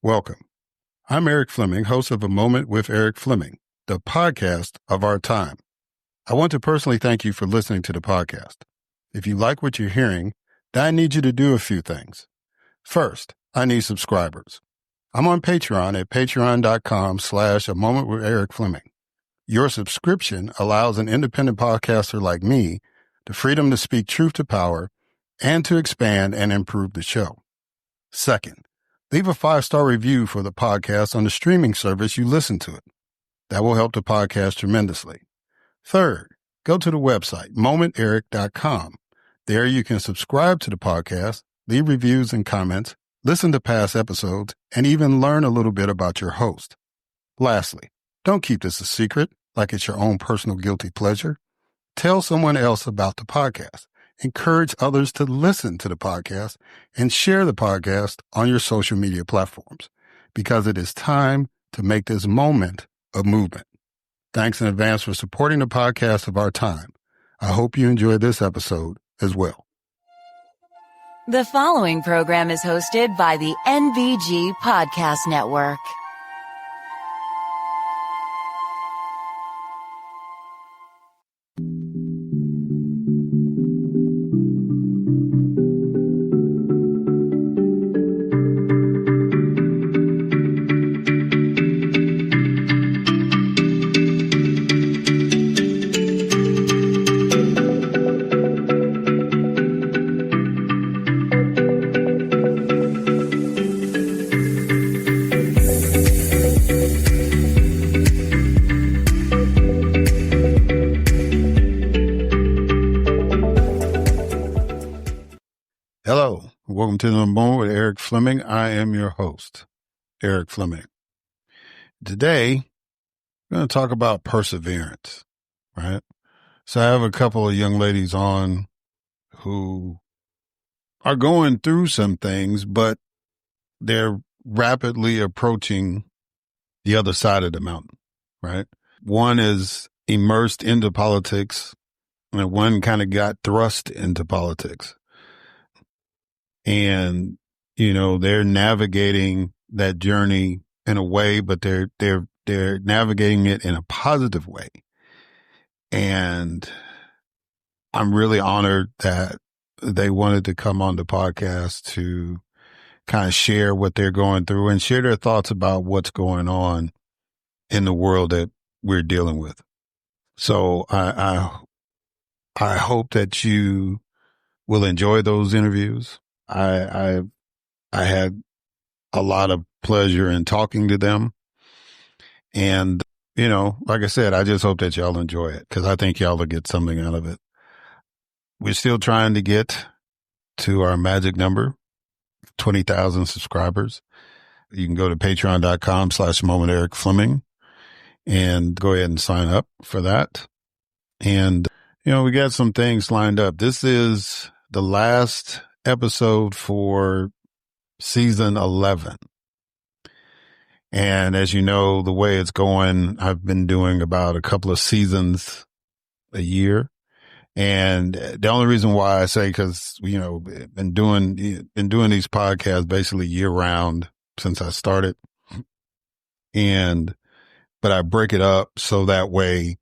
Welcome. I'm Eric Fleming, host of A Moment with Eric Fleming, the podcast of our time. I want to personally thank you for listening to the podcast. If you like what you're hearing, then I need you to do a few things. First, I need subscribers. I'm on Patreon at patreon.com/A Moment with Eric Fleming. Your subscription allows an independent podcaster like me the freedom to speak truth to power and to expand and improve the show. Second, leave a 5-star review for the podcast on the streaming service you listen to it. That will help the podcast tremendously. Third, go to the website, momenteric.com. There you can subscribe to the podcast, leave reviews and comments, listen to past episodes, and even learn a little bit about your host. Lastly, don't keep this a secret like it's your own personal guilty pleasure. Tell someone else about the podcast. Encourage others to listen to the podcast and share the podcast on your social media platforms because it is time to make this moment a movement. Thanks in advance for supporting the podcast of our time. I hope you enjoyed this episode as well. The following program is hosted by the NVG Podcast Network. Hello, welcome to The Moment with Eric Fleming. I am your host, Eric Fleming. Today, we're going to talk about perseverance, right? So I have a couple of young ladies on who are going through some things, but they're rapidly approaching the other side of the mountain, right? One is immersed into politics, and one kind of got thrust into politics. And, you know, they're navigating that journey in a way, but they're navigating it in a positive way. And I'm really honored that they wanted to come on the podcast to kind of share what they're going through and share their thoughts about what's going on in the world that we're dealing with. So I hope that you will enjoy those interviews. I had a lot of pleasure in talking to them. And, you know, like I said, I just hope that y'all enjoy it because I think y'all will get something out of it. We're still trying to get to our magic number, 20,000 subscribers. You can go to patreon.com/Moment Eric Fleming and go ahead and sign up for that. And, you know, we got some things lined up. This is the last episode for season 11. And as you know, the way it's going, I've been doing about a couple of seasons a year. And the only reason why I say, because, you know, been doing these podcasts basically year round since I started. But I break it up so that way,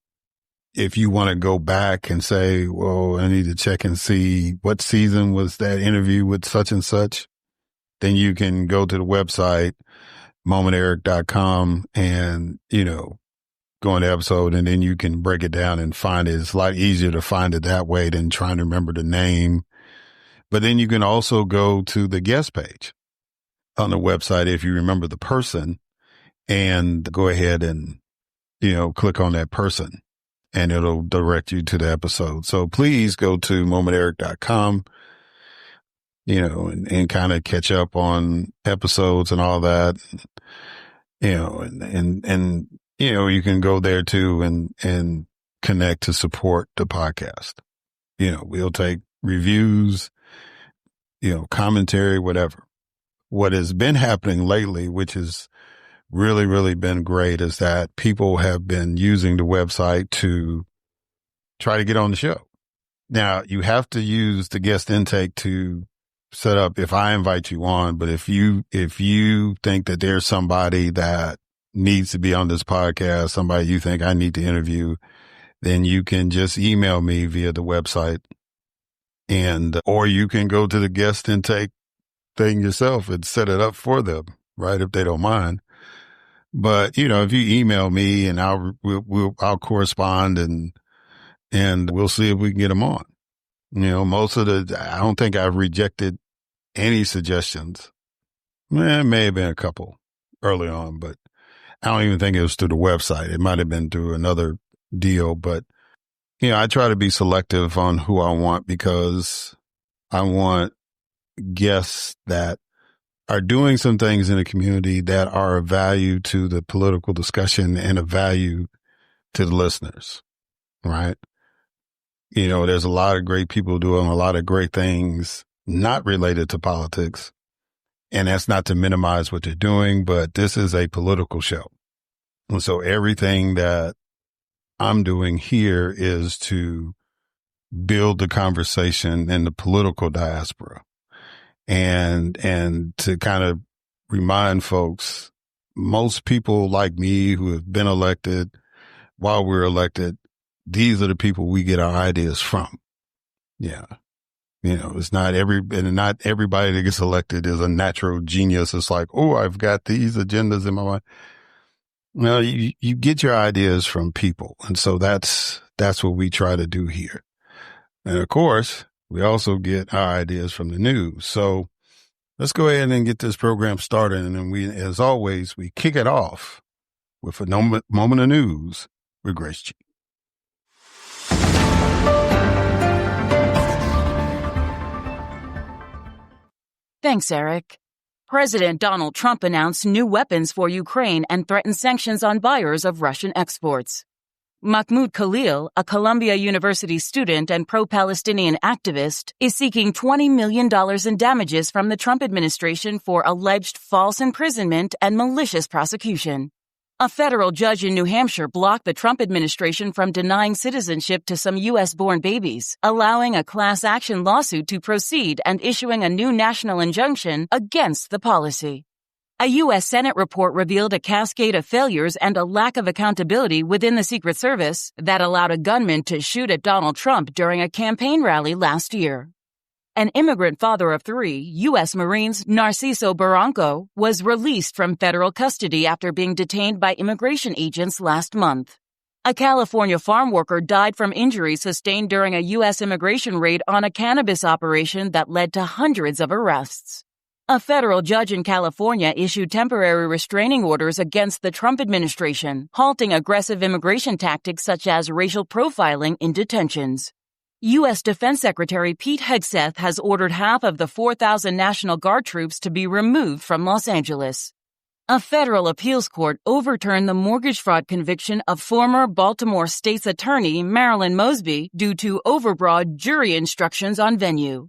if you want to go back and say, well, I need to check and see what season was that interview with such and such, then you can go to the website, momenteric.com, and, you know, go in the episode, and then you can break it down and find it. It's a lot easier to find it that way than trying to remember the name. But then you can also go to the guest page on the website if you remember the person, and go ahead and, you know, click on that person. And it'll direct you to the episode. So please go to momenteric.com, you know, and kind of catch up on episodes and all that, you know, and, you know, you can go there too and connect to support the podcast. You know, we'll take reviews, you know, commentary, whatever. What has been happening lately, which is really, really been great, is that people have been using the website to try to get on the show. Now, you have to use the guest intake to set up if I invite you on, but if you think that there's somebody that needs to be on this podcast, somebody you think I need to interview, then you can just email me via the website, or you can go to the guest intake thing yourself and set it up for them, right? If they don't mind. But, if you email me and I'll correspond and we'll see if we can get them on. I don't think I've rejected any suggestions. It may have been a couple early on, but I don't even think it was through the website. It might have been through another deal, but I try to be selective on who I want because I want guests that are doing some things in the community that are of value to the political discussion and of value to the listeners, right? There's a lot of great people doing a lot of great things not related to politics. And that's not to minimize what they're doing, but this is a political show. And so everything that I'm doing here is to build the conversation in the political diaspora and to kind of remind folks, most people like me who have been elected, while we're elected, these are the people we get our ideas from. Yeah. It's not everybody that gets elected is a natural genius. It's like, oh, I've got these agendas in my mind. Well, you get your ideas from people. And so that's what we try to do here. And of course, we also get our ideas from the news. So let's go ahead and get this program started. And then as always, we kick it off with a moment of news with Grace G. Thanks, Eric. President Donald Trump announced new weapons for Ukraine and threatened sanctions on buyers of Russian exports. Mahmoud Khalil, a Columbia University student and pro-Palestinian activist, is seeking $20 million in damages from the Trump administration for alleged false imprisonment and malicious prosecution. A federal judge in New Hampshire blocked the Trump administration from denying citizenship to some U.S.-born babies, allowing a class action lawsuit to proceed and issuing a new national injunction against the policy. A U.S. Senate report revealed a cascade of failures and a lack of accountability within the Secret Service that allowed a gunman to shoot at Donald Trump during a campaign rally last year. An immigrant father of 3, U.S. Marines Narciso Barranco, was released from federal custody after being detained by immigration agents last month. A California farm worker died from injuries sustained during a U.S. immigration raid on a cannabis operation that led to hundreds of arrests. A federal judge in California issued temporary restraining orders against the Trump administration, halting aggressive immigration tactics such as racial profiling in detentions. U.S. Defense Secretary Pete Hegseth has ordered half of the 4,000 National Guard troops to be removed from Los Angeles. A federal appeals court overturned the mortgage fraud conviction of former Baltimore State's Attorney Marilyn Mosby due to overbroad jury instructions on venue.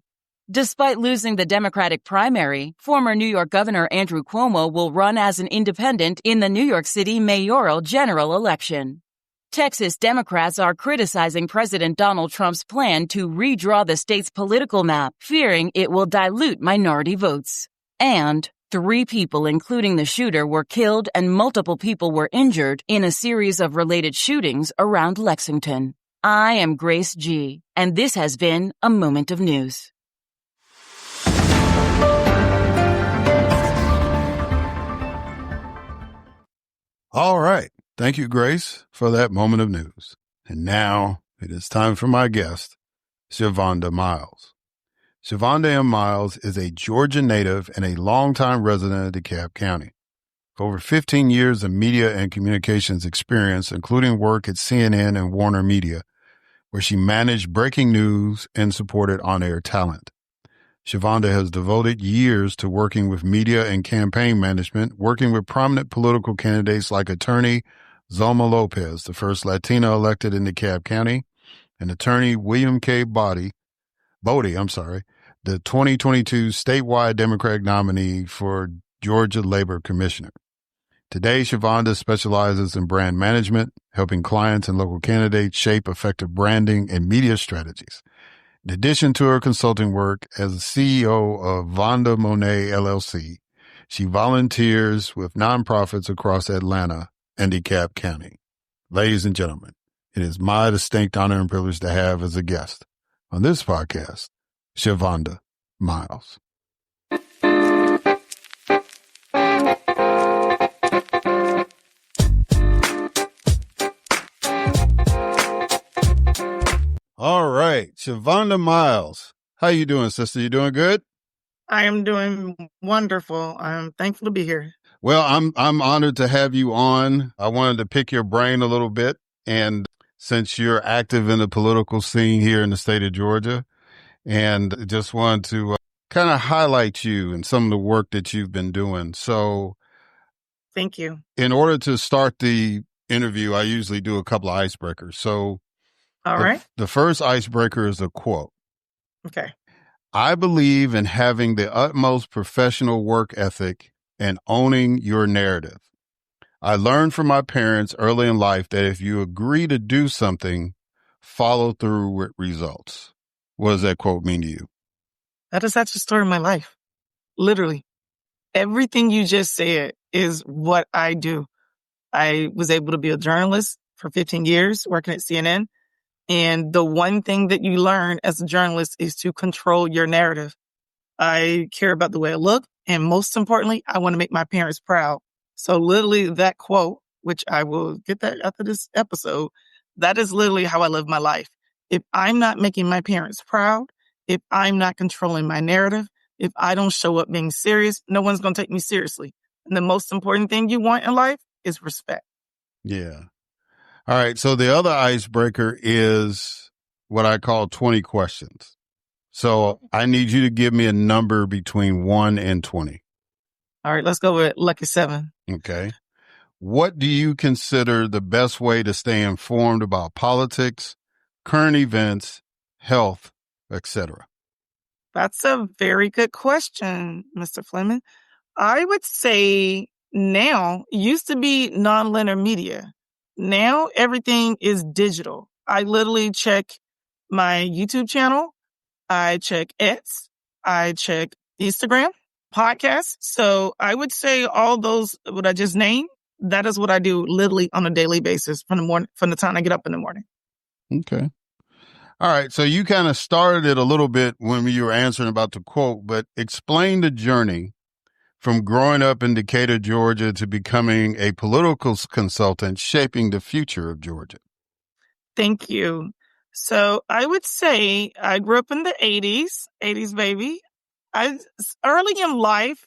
Despite losing the Democratic primary, former New York Governor Andrew Cuomo will run as an independent in the New York City mayoral general election. Texas Democrats are criticizing President Donald Trump's plan to redraw the state's political map, fearing it will dilute minority votes. And 3 people, including the shooter, were killed and multiple people were injured in a series of related shootings around Lexington. I am Grace G, and this has been a Moment of News. All right. Thank you, Grace, for that moment of news. And now it is time for my guest, Shavonda Miles. Shavonda M. Miles is a Georgia native and a longtime resident of DeKalb County. For over 15 years of media and communications experience, including work at CNN and Warner Media, where she managed breaking news and supported on-air talent. Shavonda has devoted years to working with media and campaign management, working with prominent political candidates like attorney Zoma Lopez, the first Latina elected in DeKalb County, and attorney William K. Bodie, the 2022 statewide Democratic nominee for Georgia Labor Commissioner. Today, Shavonda specializes in brand management, helping clients and local candidates shape effective branding and media strategies. In addition to her consulting work as the CEO of Vonda Mone LLC, she volunteers with nonprofits across Atlanta and DeKalb County. Ladies and gentlemen, it is my distinct honor and privilege to have as a guest on this podcast, Shavonda Miles. All right, Shavonda Miles. How you doing, sister? You doing good? I am doing wonderful. I'm thankful to be here. Well, I'm honored to have you on. I wanted to pick your brain a little bit, and since you're active in the political scene here in the state of Georgia, and just wanted to kind of highlight you and some of the work that you've been doing. So, thank you. In order to start the interview, I usually do a couple of icebreakers. So, all right. The first icebreaker is a quote. Okay. I believe in having the utmost professional work ethic and owning your narrative. I learned from my parents early in life that if you agree to do something, follow through with results. What does that quote mean to you? That is such a story of my life. Literally. Everything you just said is what I do. I was able to be a journalist for 15 years working at CNN. And the one thing that you learn as a journalist is to control your narrative. I care about the way I look. And most importantly, I want to make my parents proud. So literally that quote, which I will get that after this episode, that is literally how I live my life. If I'm not making my parents proud, if I'm not controlling my narrative, if I don't show up being serious, no one's going to take me seriously. And the most important thing you want in life is respect. Yeah. All right. So the other icebreaker is what I call 20 questions. So I need you to give me a number between 1 and 20. All right. Let's go with lucky 7. Okay. What do you consider the best way to stay informed about politics, current events, health, etc.? That's a very good question, Mr. Fleming. I would say now, used to be nonlinear media. Now everything is digital. I literally check my YouTube channel. I check X. I check Instagram, podcasts. So I would say all those, what I just named, that is what I do literally on a daily basis from the time I get up in the morning. Okay. All right. So you kind of started it a little bit when you were answering about the quote, but explain the journey from growing up in Decatur, Georgia, to becoming a political consultant shaping the future of Georgia. Thank you. So I would say I grew up in the 80s baby. Early in life,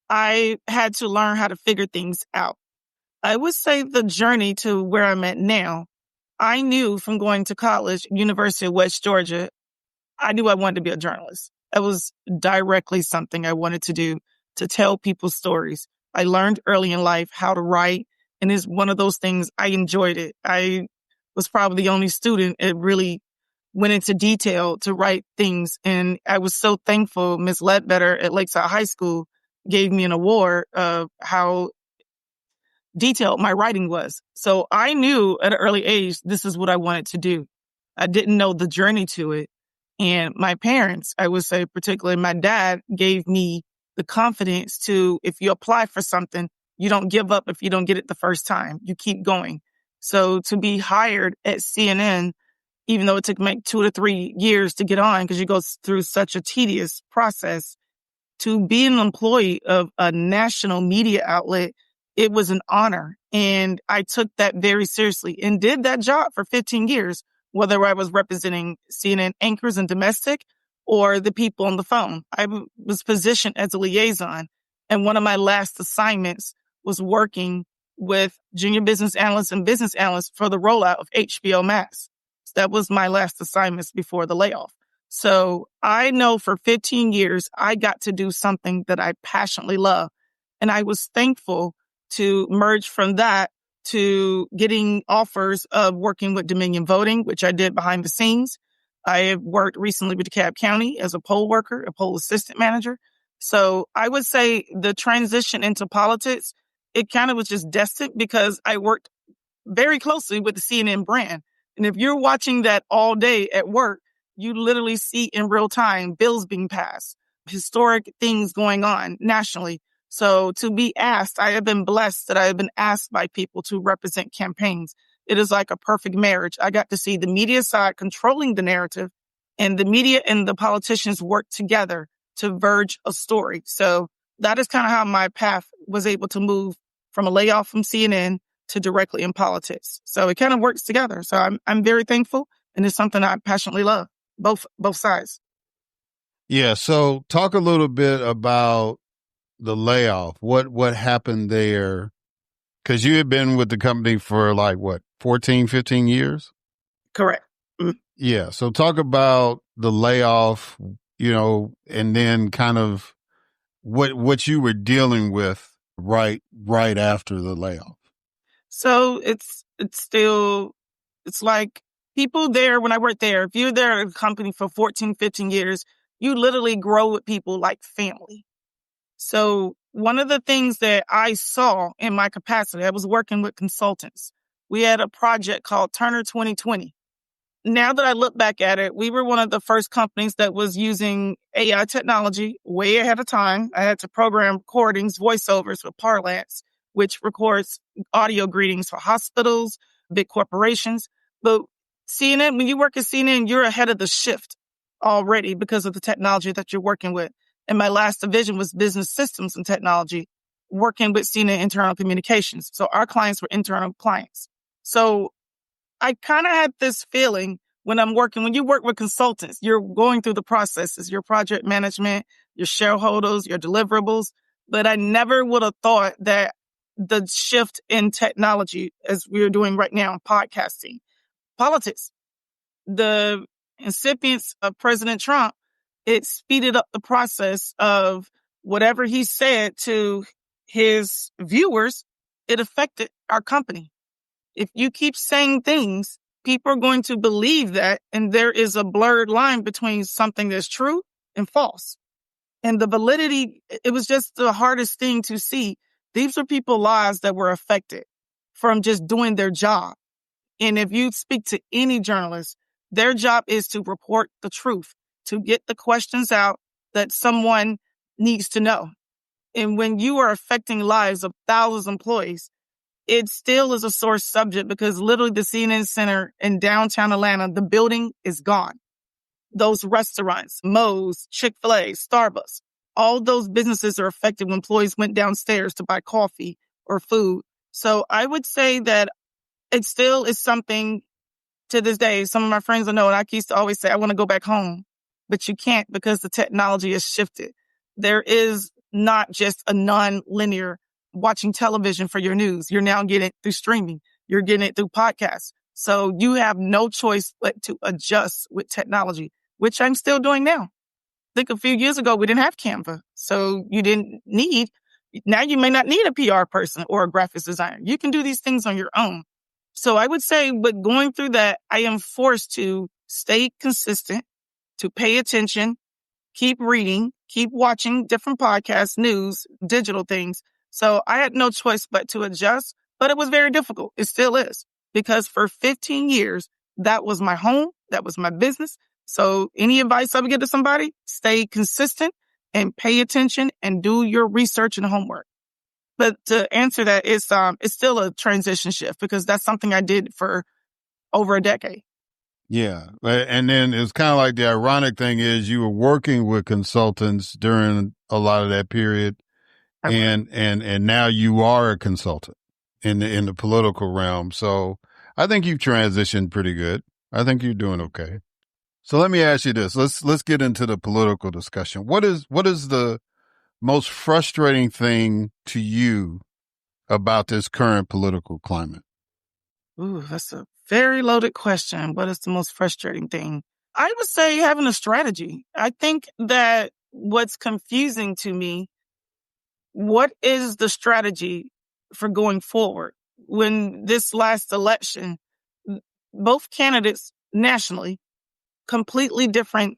I had to learn how to figure things out. I would say the journey to where I'm at now, I knew from going to college, University of West Georgia, I knew I wanted to be a journalist. It was directly something I wanted to do, to tell people stories. I learned early in life how to write, and it's one of those things I enjoyed it. I was probably the only student that really went into detail to write things, and I was so thankful Ms. Ledbetter at Lakeside High School gave me an award of how detailed my writing was. So I knew at an early age, this is what I wanted to do. I didn't know the journey to it. And my parents, I would say particularly my dad, gave me the confidence to, if you apply for something, you don't give up if you don't get it the first time. You keep going. So to be hired at CNN, even though it took me 2 to 3 years to get on, because you go through such a tedious process, to be an employee of a national media outlet, it was an honor. And I took that very seriously and did that job for 15 years, whether I was representing CNN anchors and domestic or the people on the phone. I was positioned as a liaison. And one of my last assignments was working with junior business analysts and business analysts for the rollout of HBO Max. So that was my last assignments before the layoff. So I know for 15 years, I got to do something that I passionately love. And I was thankful to merge from that to getting offers of working with Dominion Voting, which I did behind the scenes. I have worked recently with DeKalb County as a poll worker, a poll assistant manager. So I would say the transition into politics, it kind of was just destined because I worked very closely with the CNN brand. And if you're watching that all day at work, You literally see in real time bills being passed, historic things going on nationally. So to be asked, I have been blessed that I have been asked by people to represent campaigns. It is like a perfect marriage. I got to see the media side controlling the narrative, and the media and the politicians work together to verge a story. So that is kind of how my path was able to move from a layoff from CNN to directly in politics. So it kind of works together. So I'm very thankful, and it's something I passionately love, both sides. Yeah. So talk a little bit about the layoff. What happened there? Because you had been with the company for like what, 14, 15 years? Correct. Mm. Yeah. So talk about the layoff, and then kind of what you were dealing with right after the layoff. So it's like people there when I worked there, if you're there at a company for 14, 15 years, you literally grow with people like family. So one of the things that I saw in my capacity, I was working with consultants. We had a project called Turner 2020. Now that I look back at it, we were one of the first companies that was using AI technology way ahead of time. I had to program recordings, voiceovers with Parlance, which records audio greetings for hospitals, big corporations. But CNN, when you work at CNN, you're ahead of the shift already because of the technology that you're working with. And my last division was business systems and technology, working with CNN internal communications. So our clients were internal clients. So I kind of had this feeling when you work with consultants, you're going through the processes, your project management, your shareholders, your deliverables. But I never would have thought that the shift in technology, as we're doing right now in podcasting, politics, the incipients of President Trump, it speeded up the process of whatever he said to his viewers. It affected our company. If you keep saying things, people are going to believe that, and there is a blurred line between something that's true and false. And the validity, it was just the hardest thing to see. These were people's lives that were affected from just doing their job. And if you speak to any journalist, their job is to report the truth, to get the questions out that someone needs to know. And when you are affecting lives of thousands of employees, it still is a sore subject because literally the CNN Center in downtown Atlanta, the building is gone. Those restaurants, Moe's, Chick-fil-A, Starbucks, all those businesses are affected when employees went downstairs to buy coffee or food. So I would say that it still is something to this day. Some of my friends will know, and I used to always say, I want to go back home, but you can't because the technology has shifted. There is not just a non-linear watching television for your news. You're now getting it through streaming. You're getting it through podcasts. So you have no choice but to adjust with technology, which I'm still doing now. I think a few years ago, we didn't have Canva. So now you may not need a PR person or a graphics designer. You can do these things on your own. So I would say, but going through that, I am forced to stay consistent, to pay attention, keep reading, keep watching different podcasts, news, digital things. So I had no choice but to adjust, but it was very difficult. It still is, because for 15 years, that was my home. That was my business. So any advice I would give to somebody, stay consistent and pay attention and do your research and homework. But to answer that, it's still a transition shift because that's something I did for over a decade. Yeah. And then it's kind of like the ironic thing is you were working with consultants during a lot of that period. And now you are a consultant in the political realm. So I think you've transitioned pretty good. I think you're doing okay. So let me ask you this. Let's get into the political discussion. What is the most frustrating thing to you about this current political climate? Ooh, that's a very loaded question. What is the most frustrating thing? I would say having a strategy. I think that what's confusing to me, what is the strategy for going forward? When this last election, both candidates nationally, completely different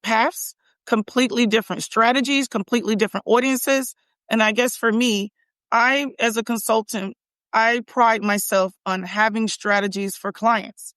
paths, completely different strategies, completely different audiences. And I guess for me, as a consultant, I pride myself on having strategies for clients.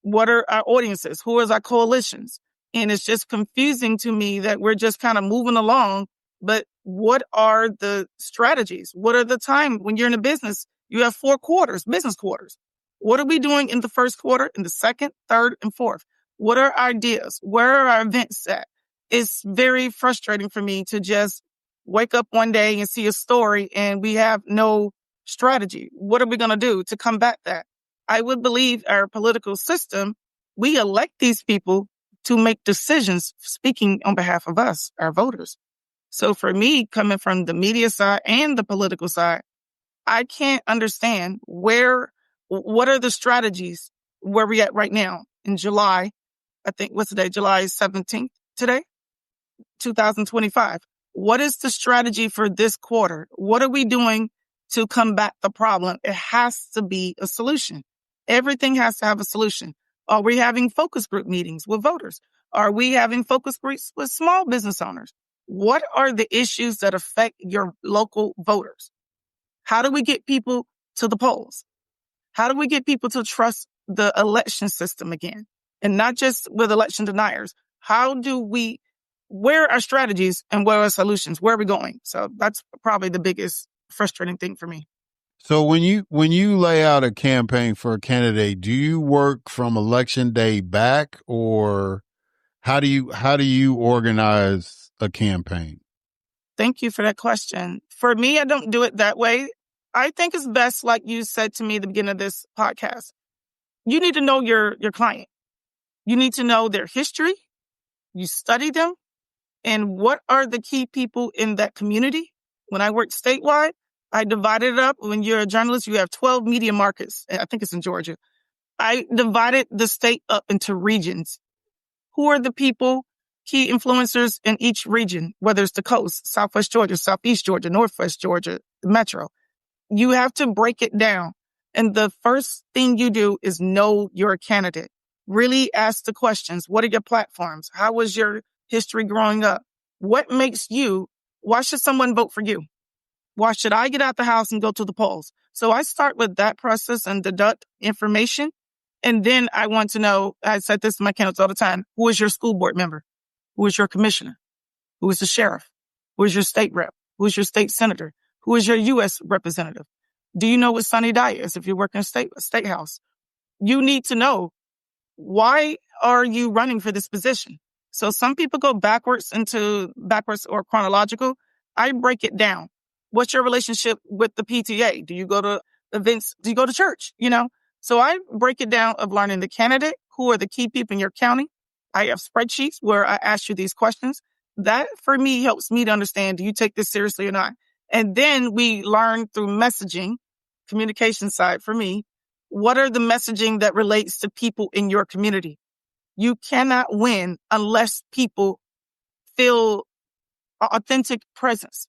What are our audiences? Who is our coalitions? And it's just confusing to me that we're just kind of moving along. But what are the strategies? What are the time when you're in a business? You have 4 quarters, business quarters. What are we doing in the first quarter, in the second, third, and fourth? What are our ideas? Where are our events at? It's very frustrating for me to just wake up one day and see a story and we have no strategy. What are we going to do to combat that? I would believe our political system, we elect these people to make decisions speaking on behalf of us, our voters. So for me, coming from the media side and the political side, I can't understand what are the strategies where we at right now in July. I think what's today? July 17th today, 2025. What is the strategy for this quarter? What are we doing to combat the problem? It has to be a solution. Everything has to have a solution. Are we having focus group meetings with voters? Are we having focus groups with small business owners? What are the issues that affect your local voters? How do we get people to the polls? How do we get people to trust the election system again? And not just with election deniers. Where are our strategies and where are our solutions? Where are we going? So that's probably the biggest frustrating thing for me. So when you lay out a campaign for a candidate, do you work from election day back, or how do you organize a campaign? Thank you for that question. For me, I don't do it that way. I think it's best, like you said to me at the beginning of this podcast, you need to know your client. You need to know their history. You study them. And what are the key people in that community? When I worked statewide, I divided it up. When you're a journalist, you have 12 media markets. I think it's in Georgia. I divided the state up into regions. Who are the people, key influencers in each region, whether it's the coast, Southwest Georgia, Southeast Georgia, Northwest Georgia, the metro. You have to break it down. And the first thing you do is know your candidate. Really ask the questions. What are your platforms? How was your history growing up? Why should someone vote for you? Why should I get out the house and go to the polls? So I start with that process and deduct information. And then I want to know, I said this to my candidates all the time, who is your school board member? Who is your commissioner? Who is the sheriff? Who is your state rep? Who is your state senator? Who is your U.S. representative? Do you know what Sunny Dye is if you work in a state house? You need to know, why are you running for this position? So some people go backwards or chronological. I break it down. What's your relationship with the PTA? Do you go to events? Do you go to church? So I break it down of learning the candidate, who are the key people in your county. I have spreadsheets where I ask you these questions. That for me helps me to understand, do you take this seriously or not? And then we learn through messaging, communication side for me, what are the messaging that relates to people in your community? You cannot win unless people feel authentic presence,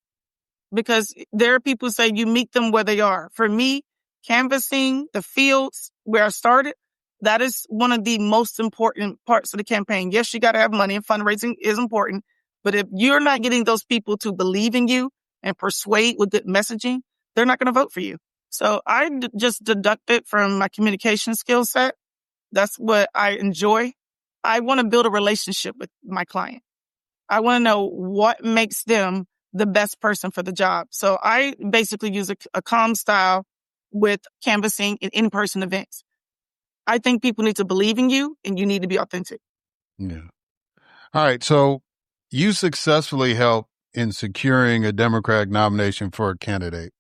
because there are people who say you meet them where they are. For me, canvassing the fields where I started, that is one of the most important parts of the campaign. Yes, you got to have money, and fundraising is important. But if you're not getting those people to believe in you and persuade with good messaging, they're not going to vote for you. So I just deduct it from my communication skill set. That's what I enjoy. I want to build a relationship with my client. I want to know what makes them the best person for the job. So I basically use a calm style with canvassing and in-person events. I think people need to believe in you, and you need to be authentic. Yeah. All right. So you successfully helped in securing a Democratic nomination for a candidate,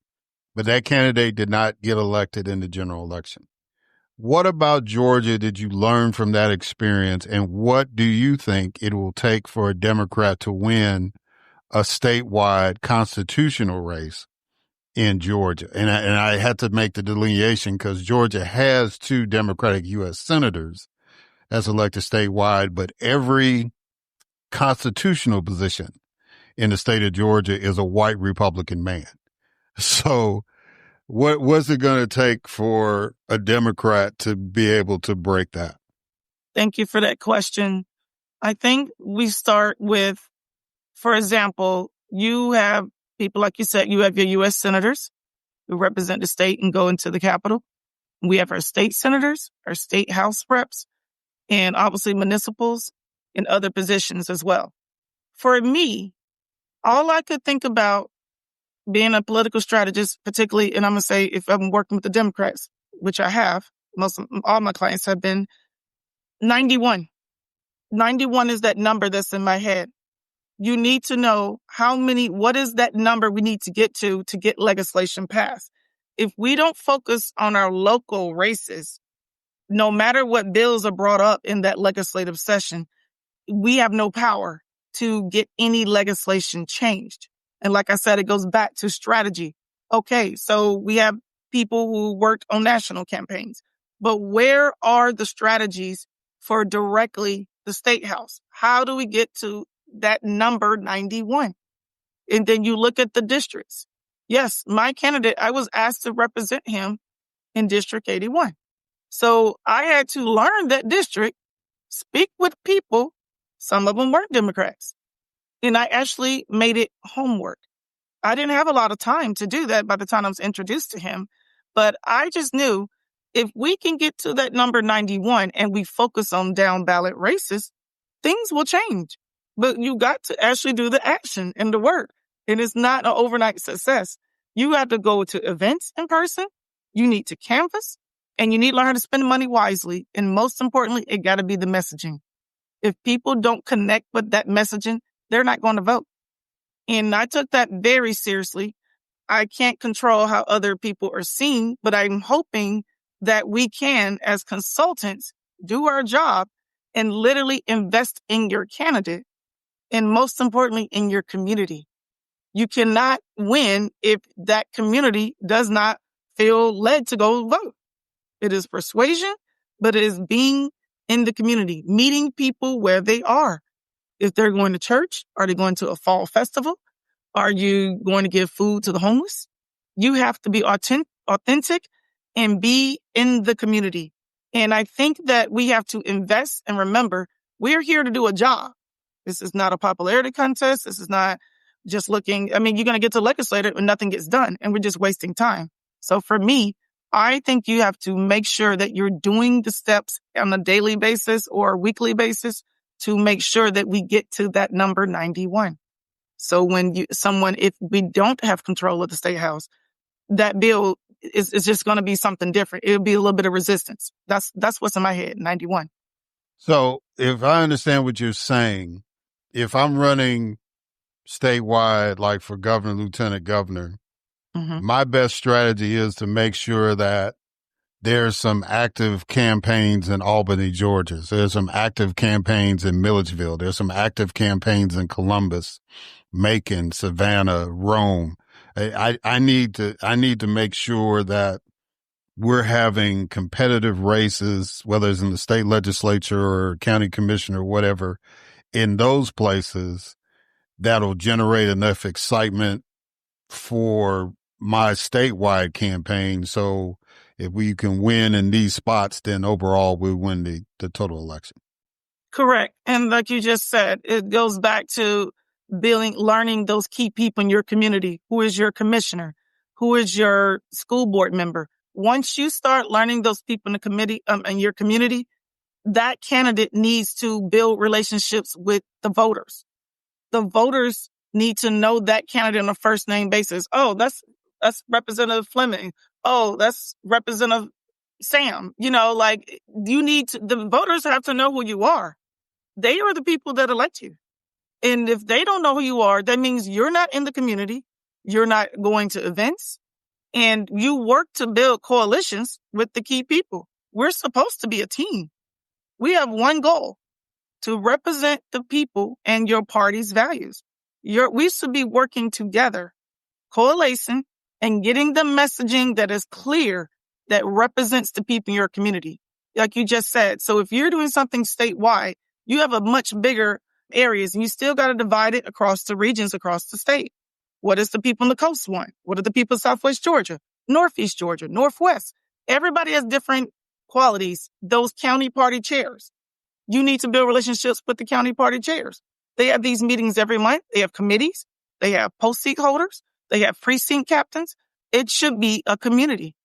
but that candidate did not get elected in the general election. What about Georgia did you learn from that experience, and what do you think it will take for a Democrat to win a statewide constitutional race in Georgia? And I had to make the delineation because Georgia has 2 Democratic U.S. senators as elected statewide, but every constitutional position in the state of Georgia is a white Republican man. So what's it going to take for a Democrat to be able to break that? Thank you for that question. I think we start with, for example, you have people, like you said, you have your U.S. senators who represent the state and go into the Capitol. We have our state senators, our state House reps. and obviously municipals and other positions as well. For me, all I could think about being a political strategist, particularly, and I'm going to say if I'm working with the Democrats, which I have, all my clients have been 91. 91 is that number that's in my head. You need to know what is that number we need to get legislation passed. If we don't focus on our local races, no matter what bills are brought up in that legislative session, we have no power to get any legislation changed. And like I said, it goes back to strategy. Okay, so we have people who worked on national campaigns, but where are the strategies for directly the state house? How do we get to that number 91? And then you look at the districts. Yes, my candidate, I was asked to represent him in District 81. So I had to learn that district, speak with people. Some of them weren't Democrats. And I actually made it homework. I didn't have a lot of time to do that by the time I was introduced to him. But I just knew if we can get to that number 91 and we focus on down ballot races, things will change. But you got to actually do the action and the work. And it's not an overnight success. You have to go to events in person. You need to canvass. And you need to learn how to spend money wisely. And most importantly, it got to be the messaging. If people don't connect with that messaging, they're not going to vote. And I took that very seriously. I can't control how other people are seen, but I'm hoping that we can, as consultants, do our job and literally invest in your candidate. And most importantly, in your community. You cannot win if that community does not feel led to go vote. It is persuasion, but it is being in the community, meeting people where they are. If they're going to church, are they going to a fall festival? Are you going to give food to the homeless? You have to be authentic and be in the community. And I think that we have to invest and remember, we're here to do a job. This is not a popularity contest. This is not just you're going to get to legislature and nothing gets done and we're just wasting time. So for me, I think you have to make sure that you're doing the steps on a daily basis or a weekly basis to make sure that we get to that number 91. So if we don't have control of the state house, that bill is just going to be something different. It'll be a little bit of resistance. That's what's in my head, 91. So if I understand what you're saying, if I'm running statewide, like for governor, lieutenant governor, my best strategy is to make sure that there's some active campaigns in Albany, Georgia. There's some active campaigns in Milledgeville. There's some active campaigns in Columbus, Macon, Savannah, Rome. I need to make sure that we're having competitive races, whether it's in the state legislature or county commission or whatever, in those places that'll generate enough excitement for my statewide campaign. So if we can win in these spots, then overall we win the total election. Correct. And like you just said, it goes back to learning those key people in your community. Who is your commissioner? Who is your school board member? Once you start learning those people in the committee, in your community, that candidate needs to build relationships with the voters. The voters need to know that candidate on a first name basis. Oh, that's Representative Fleming. Oh, that's Representative Sam. The voters have to know who you are. They are the people that elect you. And if they don't know who you are, that means you're not in the community. You're not going to events. And you work to build coalitions with the key people. We're supposed to be a team. We have one goal: to represent the people and your party's values. We should be working together, coalescing, and getting the messaging that is clear, that represents the people in your community. Like you just said. So if you're doing something statewide, you have a much bigger areas and you still got to divide it across the regions, across the state. What is the people on the coast want? What are the people of Southwest Georgia, Northeast Georgia, Northwest? Everybody has different qualities. Those county party chairs, you need to build relationships with the county party chairs. They have these meetings every month. They have committees. They have post-seat holders. They have precinct captains. It should be a community.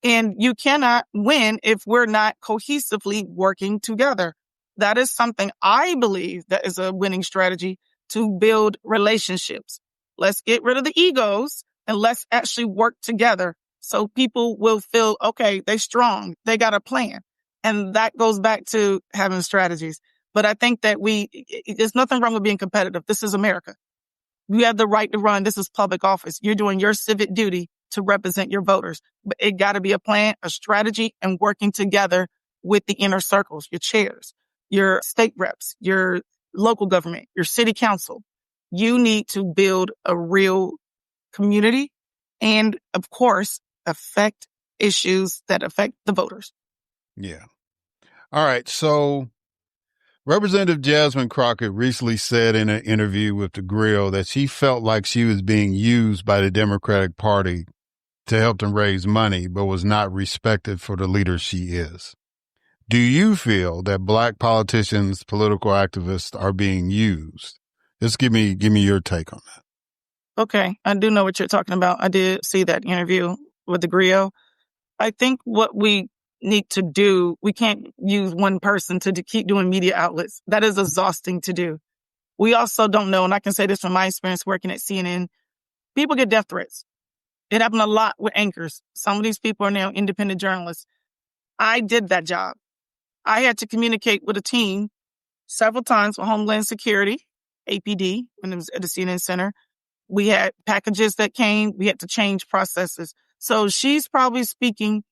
And you cannot win if we're not cohesively working together. That is something I believe that is a winning strategy to build relationships. Let's get rid of the egos and let's actually work together so people will feel, okay, they're strong. They got a plan. And that goes back to having strategies. But I think that there's nothing wrong with being competitive. This is America. You have the right to run. This is public office. You're doing your civic duty to represent your voters. But it got to be a plan, a strategy, and working together with the inner circles, your chairs, your state reps, your local government, your city council. You need to build a real community and, of course, affect issues that affect the voters. Yeah. All right. So Representative Jasmine Crockett recently said in an interview with The Grill that she felt like she was being used by the Democratic Party to help them raise money, but was not respected for the leader she is. Do you feel that Black politicians, political activists are being used? Just give me your take on that. Okay, I do know what you're talking about. I did see that interview with The Grill. I think what we need to do, we can't use one person to keep doing media outlets. That is exhausting to do. We also don't know, and I can say this from my experience working at CNN, people get death threats. It happened a lot with anchors. Some of these people are now independent journalists. I did that job. I had to communicate with a team several times with Homeland Security, APD, when it was at the CNN Center. We had packages that came. We had to change processes. So she's probably speaking,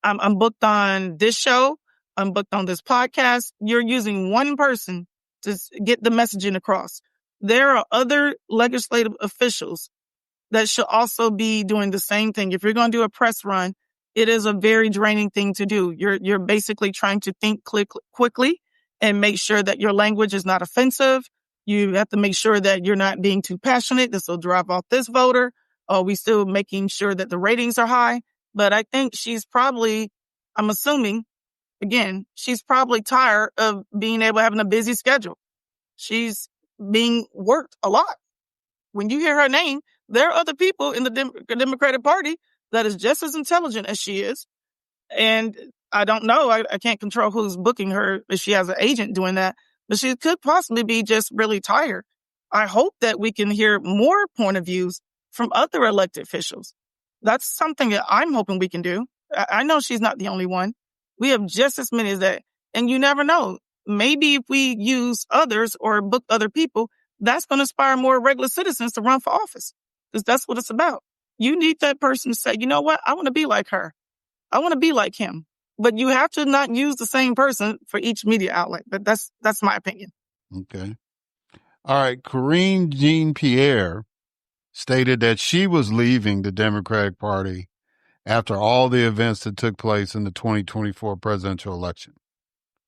I'm booked on this show. I'm booked on this podcast. You're using one person to get the messaging across. There are other legislative officials that should also be doing the same thing. If you're going to do a press run, it is a very draining thing to do. You're basically trying to think quickly and make sure that your language is not offensive. You have to make sure that you're not being too passionate. This will drive off this voter. Are we still making sure that the ratings are high? But I think she's probably, I'm assuming, again, she's probably tired of being able to having a busy schedule. She's being worked a lot. When you hear her name, there are other people in the Democratic Party that is just as intelligent as she is. And I don't know. I can't control who's booking her if she has an agent doing that. But she could possibly be just really tired. I hope that we can hear more point of views from other elected officials. That's something that I'm hoping we can do. I know she's not the only one. We have just as many as that. And you never know. Maybe if we use others or book other people, that's going to inspire more regular citizens to run for office. Because that's what it's about. You need that person to say, you know what? I want to be like her. I want to be like him. But you have to not use the same person for each media outlet. But that's my opinion. Okay. All right. Corinne Jean-Pierre stated that she was leaving the Democratic Party after all the events that took place in the 2024 presidential election.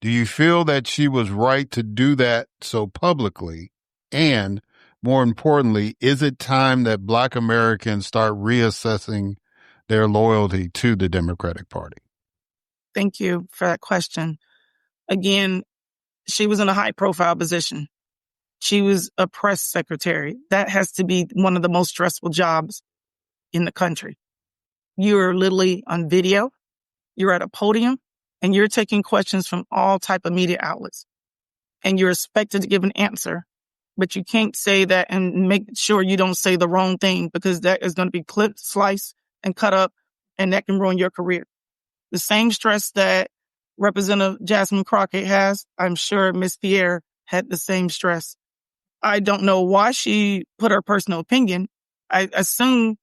Do you feel that she was right to do that so publicly? And more importantly, is it time that Black Americans start reassessing their loyalty to the Democratic Party? Thank you for that question. Again, she was in a high profile position. She was a press secretary. That has to be one of the most stressful jobs in the country. You're literally on video. You're at a podium and you're taking questions from all type of media outlets and you're expected to give an answer, but you can't say that and make sure you don't say the wrong thing because that is going to be clipped, sliced and cut up and that can ruin your career. The same stress that Representative Jasmine Crockett has, I'm sure Ms. Pierre had the same stress. I don't know why she put her personal opinion. I assume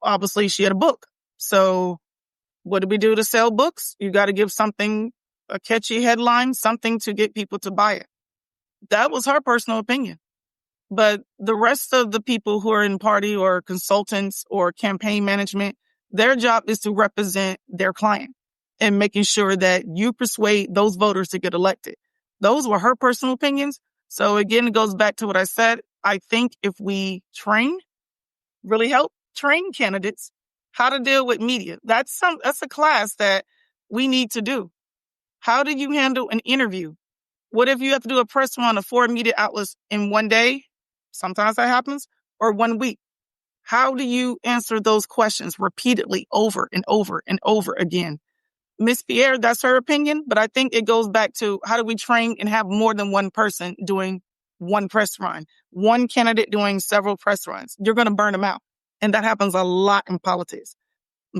obviously she had a book. So what do we do to sell books? You got to give something, a catchy headline, something to get people to buy it. That was her personal opinion. But the rest of the people who are in party or consultants or campaign management, their job is to represent their client and making sure that you persuade those voters to get elected. Those were her personal opinions. So again, it goes back to what I said. I think if we really help train candidates how to deal with media, that's a class that we need to do. How do you handle an interview? What if you have to do a press run of 4 media outlets in one day? Sometimes that happens, or 1 week. How do you answer those questions repeatedly over and over and over again? Miss Pierre, that's her opinion, but I think it goes back to how do we train and have more than one person doing one press run, one candidate doing several press runs. You're going to burn them out. And that happens a lot in politics.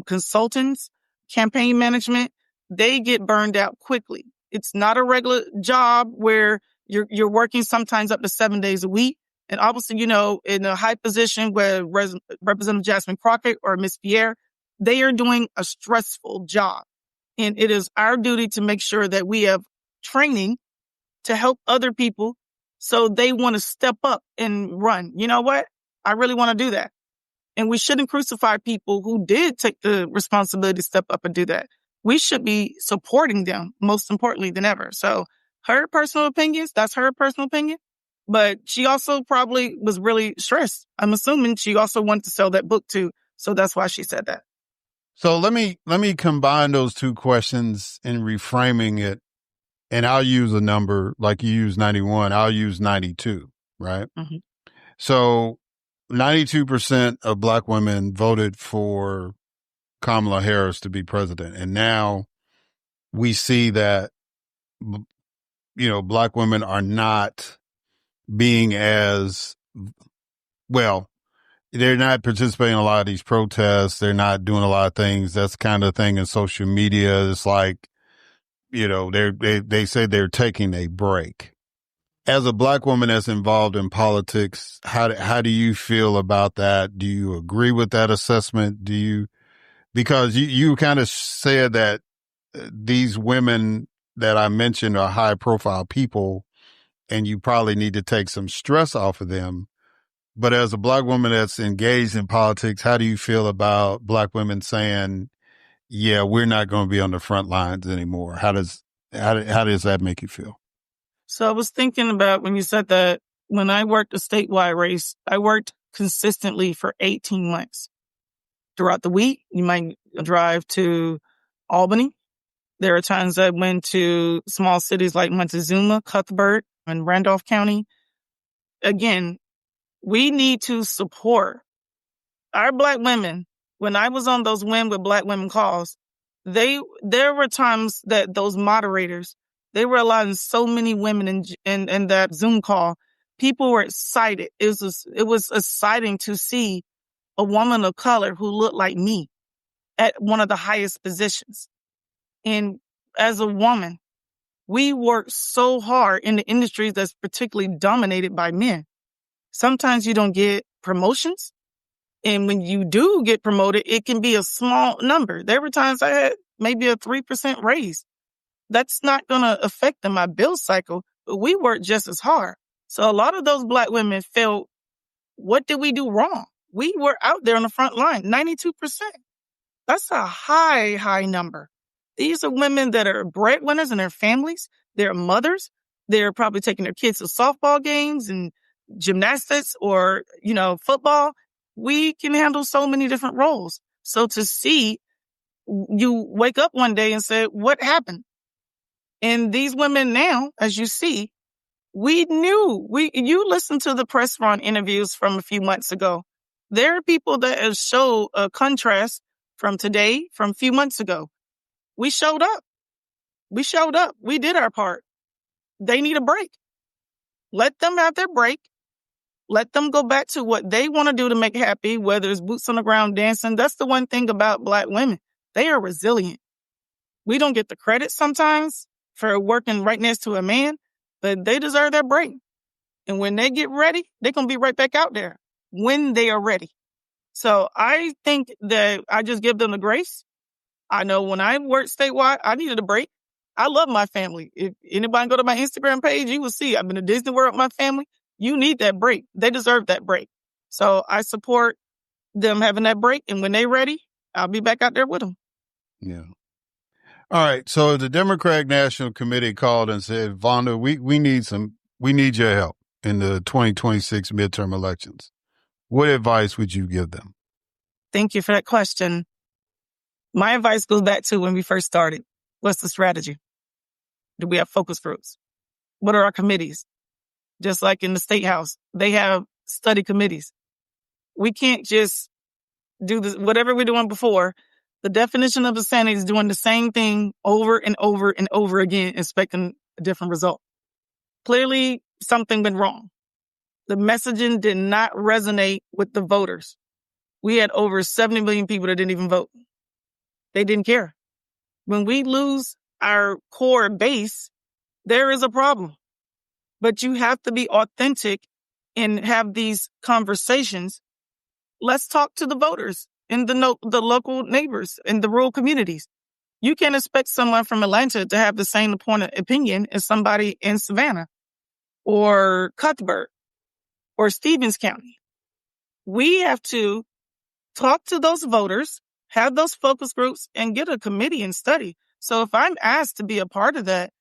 Consultants, campaign management, they get burned out quickly. It's not a regular job where you're working sometimes up to 7 days a week. And obviously, in a high position where Representative Jasmine Crockett or Miss Pierre, they are doing a stressful job. And it is our duty to make sure that we have training to help other people so they want to step up and run. You know what? I really want to do that. And we shouldn't crucify people who did take the responsibility to step up and do that. We should be supporting them most importantly than ever. So her personal opinions, that's her personal opinion. But she also probably was really stressed. I'm assuming she also wanted to sell that book too. So that's why she said that. So let me combine those two questions and reframing it. And I'll use a number like you use 91. I'll use 92, right? Mm-hmm. So 92% of Black women voted for Kamala Harris to be president. And now we see that, Black women are not being as well. They're not participating in a lot of these protests. They're not doing a lot of things. That's the kind of thing in social media. It's like, they say they're taking a break. As a Black woman that's involved in politics, how do you feel about that? Do you agree with that assessment? Because you kind of said that these women that I mentioned are high profile people and you probably need to take some stress off of them. But as a Black woman that's engaged in politics, how do you feel about Black women saying, yeah, we're not going to be on the front lines anymore? How does that make you feel? So I was thinking about when you said that, when I worked a statewide race, I worked consistently for 18 months. Throughout the week, you might drive to Albany. There are times I went to small cities like Montezuma, Cuthbert, and Randolph County. Again, we need to support our Black women. When I was on those Win with Black Women calls, there were times that those moderators, they were allowing so many women in that Zoom call. People were excited. It was exciting to see a woman of color who looked like me at one of the highest positions. And as a woman, we work so hard in the industries that's particularly dominated by men. Sometimes you don't get promotions. And when you do get promoted, it can be a small number. There were times I had maybe a 3% raise. That's not going to affect my bill cycle, but we work just as hard. So a lot of those Black women felt, what did we do wrong? We were out there on the front line, 92%. That's a high number. These are women that are breadwinners in their families. They're mothers. They're probably taking their kids to softball games and gymnastics or, football. We can handle so many different roles. So to see you wake up one day and say, what happened? And these women now, as you see, you listened to the press run interviews from a few months ago. There are people that show a contrast from today, from a few months ago. We showed up. We did our part. They need a break. Let them have their break. Let them go back to what they want to do to make happy, whether it's boots on the ground dancing. That's the one thing about Black women. They are resilient. We don't get the credit sometimes for working right next to a man, but they deserve their break. And when they get ready, they're going to be right back out there when they are ready. So I think that I just give them the grace. I know when I worked statewide, I needed a break. I love my family. If anybody go to my Instagram page, you will see I've been to Disney World with my family. You need that break. They deserve that break. So I support them having that break. And when they're ready, I'll be back out there with them. Yeah. All right. So the Democratic National Committee called and said, Vonda, we need your help in the 2026 midterm elections. What advice would you give them? Thank you for that question. My advice goes back to when we first started. What's the strategy? Do we have focus groups? What are our committees? Just like in the State House, they have study committees. We can't just do this, whatever we're doing before. The definition of insanity is doing the same thing over and over and over again, expecting a different result. Clearly, something went wrong. The messaging did not resonate with the voters. We had over 70 million people that didn't even vote. They didn't care. When we lose our core base, there is a problem. But you have to be authentic and have these conversations. Let's talk to the voters and the local neighbors in the rural communities. You can't expect someone from Atlanta to have the same point of opinion as somebody in Savannah or Cuthbert or Stevens County. We have to talk to those voters, have those focus groups, and get a committee and study. So if I'm asked to be a part of that,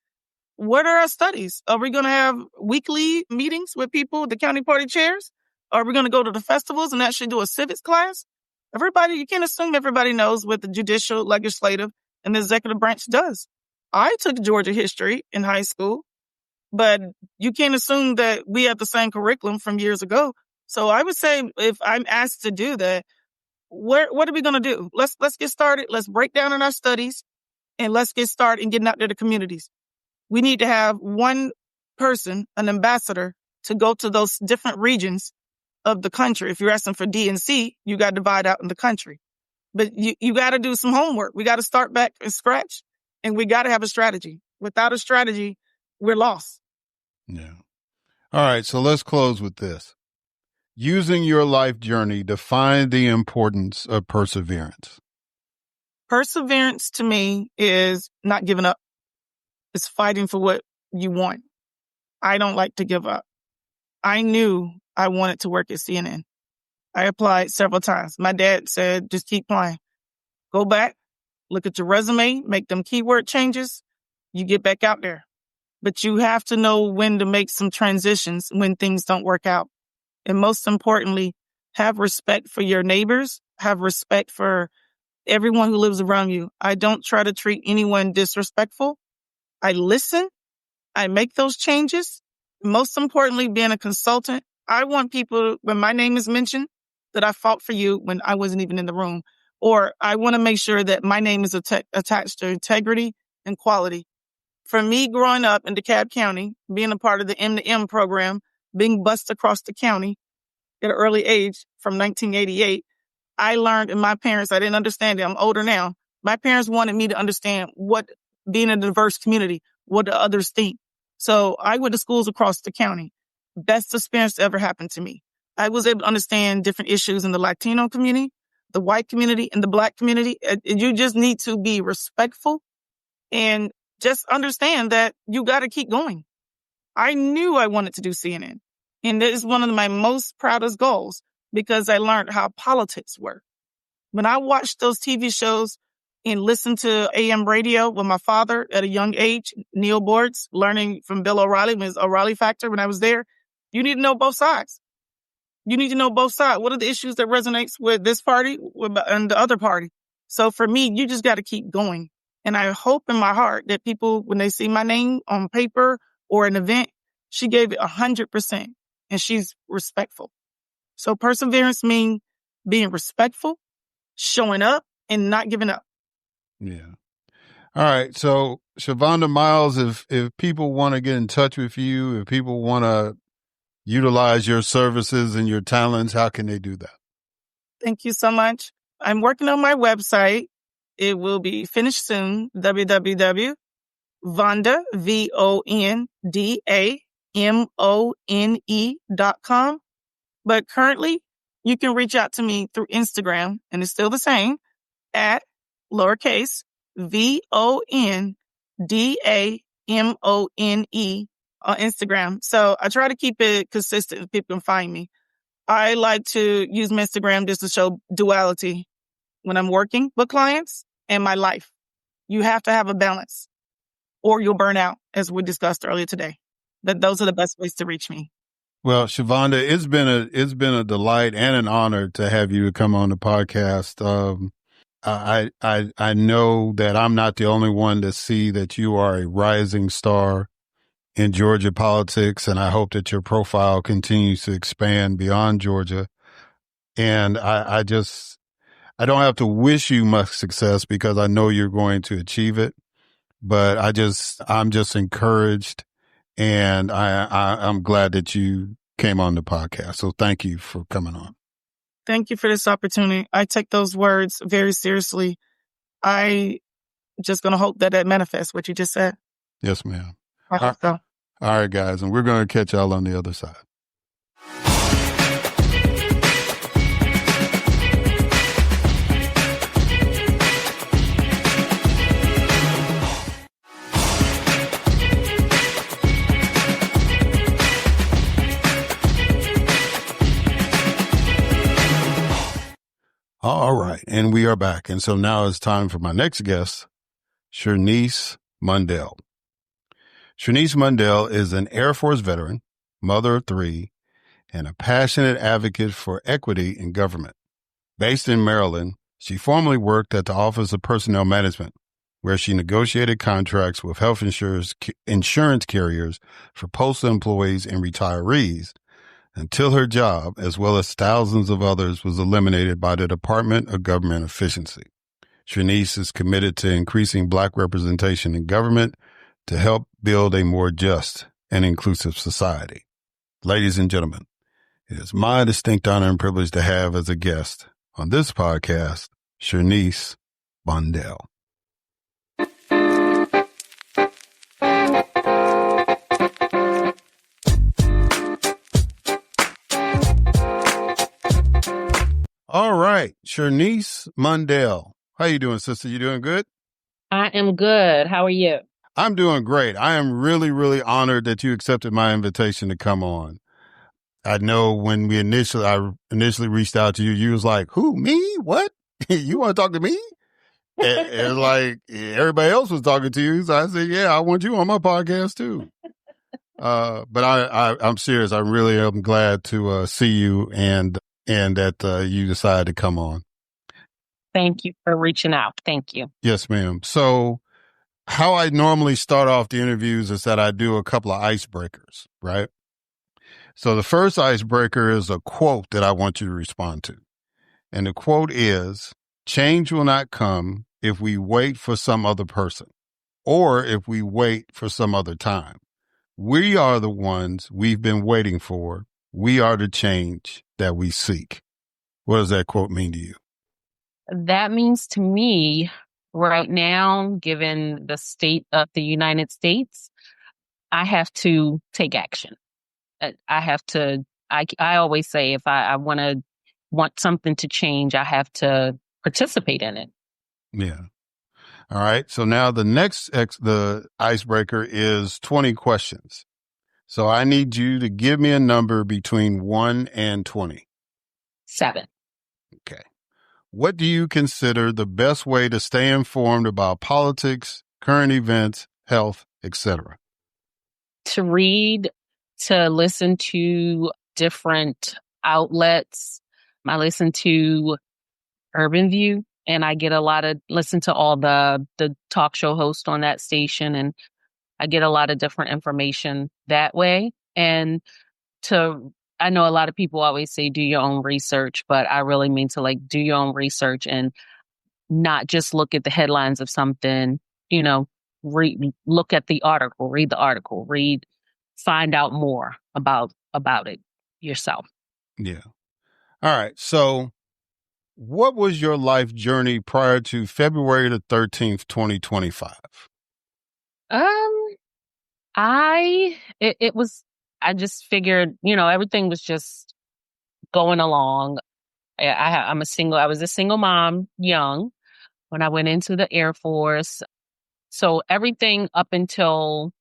what are our studies? Are we going to have weekly meetings with people, the county party chairs? Are we going to go to the festivals and actually do a civics class? You can't assume everybody knows what the judicial, legislative, and the executive branch does. I took Georgia history in high school, but you can't assume that we have the same curriculum from years ago. So I would say if I'm asked to do that, what are we going to do? Let's get started. Let's break down in our studies and let's get started and getting out there to communities. We need to have one person, an ambassador, to go to those different regions of the country. If you're asking for DNC, you got to divide out in the country. But you got to do some homework. We got to start back and scratch, and we got to have a strategy. Without a strategy, we're lost. Yeah. All right. So let's close with this. Using your life journey, define the importance of perseverance. Perseverance to me is not giving up. It's fighting for what you want. I don't like to give up. I knew I wanted to work at CNN. I applied several times. My dad said, just keep applying. Go back, look at your resume, make them keyword changes. You get back out there. But you have to know when to make some transitions when things don't work out. And most importantly, have respect for your neighbors, have respect for everyone who lives around you. I don't try to treat anyone disrespectful. I listen. I make those changes. Most importantly, being a consultant, I want people, when my name is mentioned, that I fought for you when I wasn't even in the room. Or I want to make sure that my name is attached to integrity and quality. For me, growing up in DeKalb County, being a part of the M2M program, being bused across the county at an early age from 1988, I learned, and my parents, I didn't understand it. I'm older now. My parents wanted me to understand what being a diverse community, what do others think. So I went to schools across the county. Best experience that ever happened to me. I was able to understand different issues in the Latino community, the white community, and the Black community. You just need to be respectful and just understand that you got to keep going. I knew I wanted to do CNN. And that is one of my most proudest goals because I learned how politics work. When I watched those TV shows and listened to AM radio with my father at a young age, Neil Boards, learning from Bill O'Reilly, his O'Reilly Factor when I was there, you need to know both sides. You need to know both sides. What are the issues that resonates with this party and the other party? So for me, you just got to keep going. And I hope in my heart that people, when they see my name on paper or an event, she gave it 100% and she's respectful. So perseverance means being respectful, showing up, and not giving up. Yeah. All right. So Shavonda Miles, if people want to get in touch with you, if people want to utilize your services and your talents, how can they do that? Thank you so much. I'm working on my website. It will be finished soon. www.vonda, VONDAMONE.com. But currently, you can reach out to me through Instagram, and it's still the same, at lowercase VONDAMONE on Instagram. So I try to keep it consistent so people can find me. I like to use my Instagram just to show duality when I'm working with clients and my life. You have to have a balance or you'll burn out, as we discussed earlier today. But those are the best ways to reach me. Well, Shavonda, it's been a delight and an honor to have you come on the podcast. I know that I'm not the only one to see that you are a rising star in Georgia politics, and I hope that your profile continues to expand beyond Georgia. And I don't have to wish you much success because I know you're going to achieve it. But I'm just encouraged, and I'm glad that you came on the podcast. So thank you for coming on. Thank you for this opportunity. I take those words very seriously. I just going to hope that manifests what you just said. Yes, ma'am. I hope so. All right, guys. And we're going to catch y'all on the other side. All right. And we are back. And so now it's time for my next guest, Shernice Mundell. Shernice Mundell is an Air Force veteran, mother of 3, and a passionate advocate for equity in government. Based in Maryland, she formerly worked at the Office of Personnel Management, where she negotiated contracts with health insurance carriers for postal employees and retirees until her job, as well as thousands of others, was eliminated by the Department of Government Efficiency. Shernice is committed to increasing Black representation in government to help build a more just and inclusive society. Ladies and gentlemen, it is my distinct honor and privilege to have as a guest on this podcast, Shernice Mundell. All right, Shernice Mundell. How you doing, sister? You doing good? I am good. How are you? I'm doing great. I am really, really honored that you accepted my invitation to come on. I know when I initially reached out to you, you was like, who, me? What? You want to talk to me? and like everybody else was talking to you. So I said, yeah, I want you on my podcast too. But I'm serious. I really am glad to see you and that you decided to come on. Thank you for reaching out. Thank you. Yes, ma'am. So how I normally start off the interviews is that I do a couple of icebreakers, right? So the first icebreaker is a quote that I want you to respond to. And the quote is, change will not come if we wait for some other person or if we wait for some other time. We are the ones we've been waiting for. We are the change that we seek. What does that quote mean to you? That means to me right now, given the state of the United States, I have to take action. I have to, I always say if I want something to change, I have to participate in it. Yeah. All right. So now the icebreaker is 20 questions. So I need you to give me a number between 1 and 20. 7. Okay. What do you consider the best way to stay informed about politics, current events, health, etc.? To read, to listen to different outlets. I listen to Urban View, and I get listen to all the talk show hosts on that station, and I get a lot of different information that way. And I know a lot of people always say do your own research, but I really mean to do your own research and not just look at the headlines of something, look at the article, read the article, find out more about it yourself. Yeah. All right. So what was your life journey prior to February the 13th, 2025? I just figured, everything was just going along. I was a single mom, young, when I went into the Air Force. So everything up until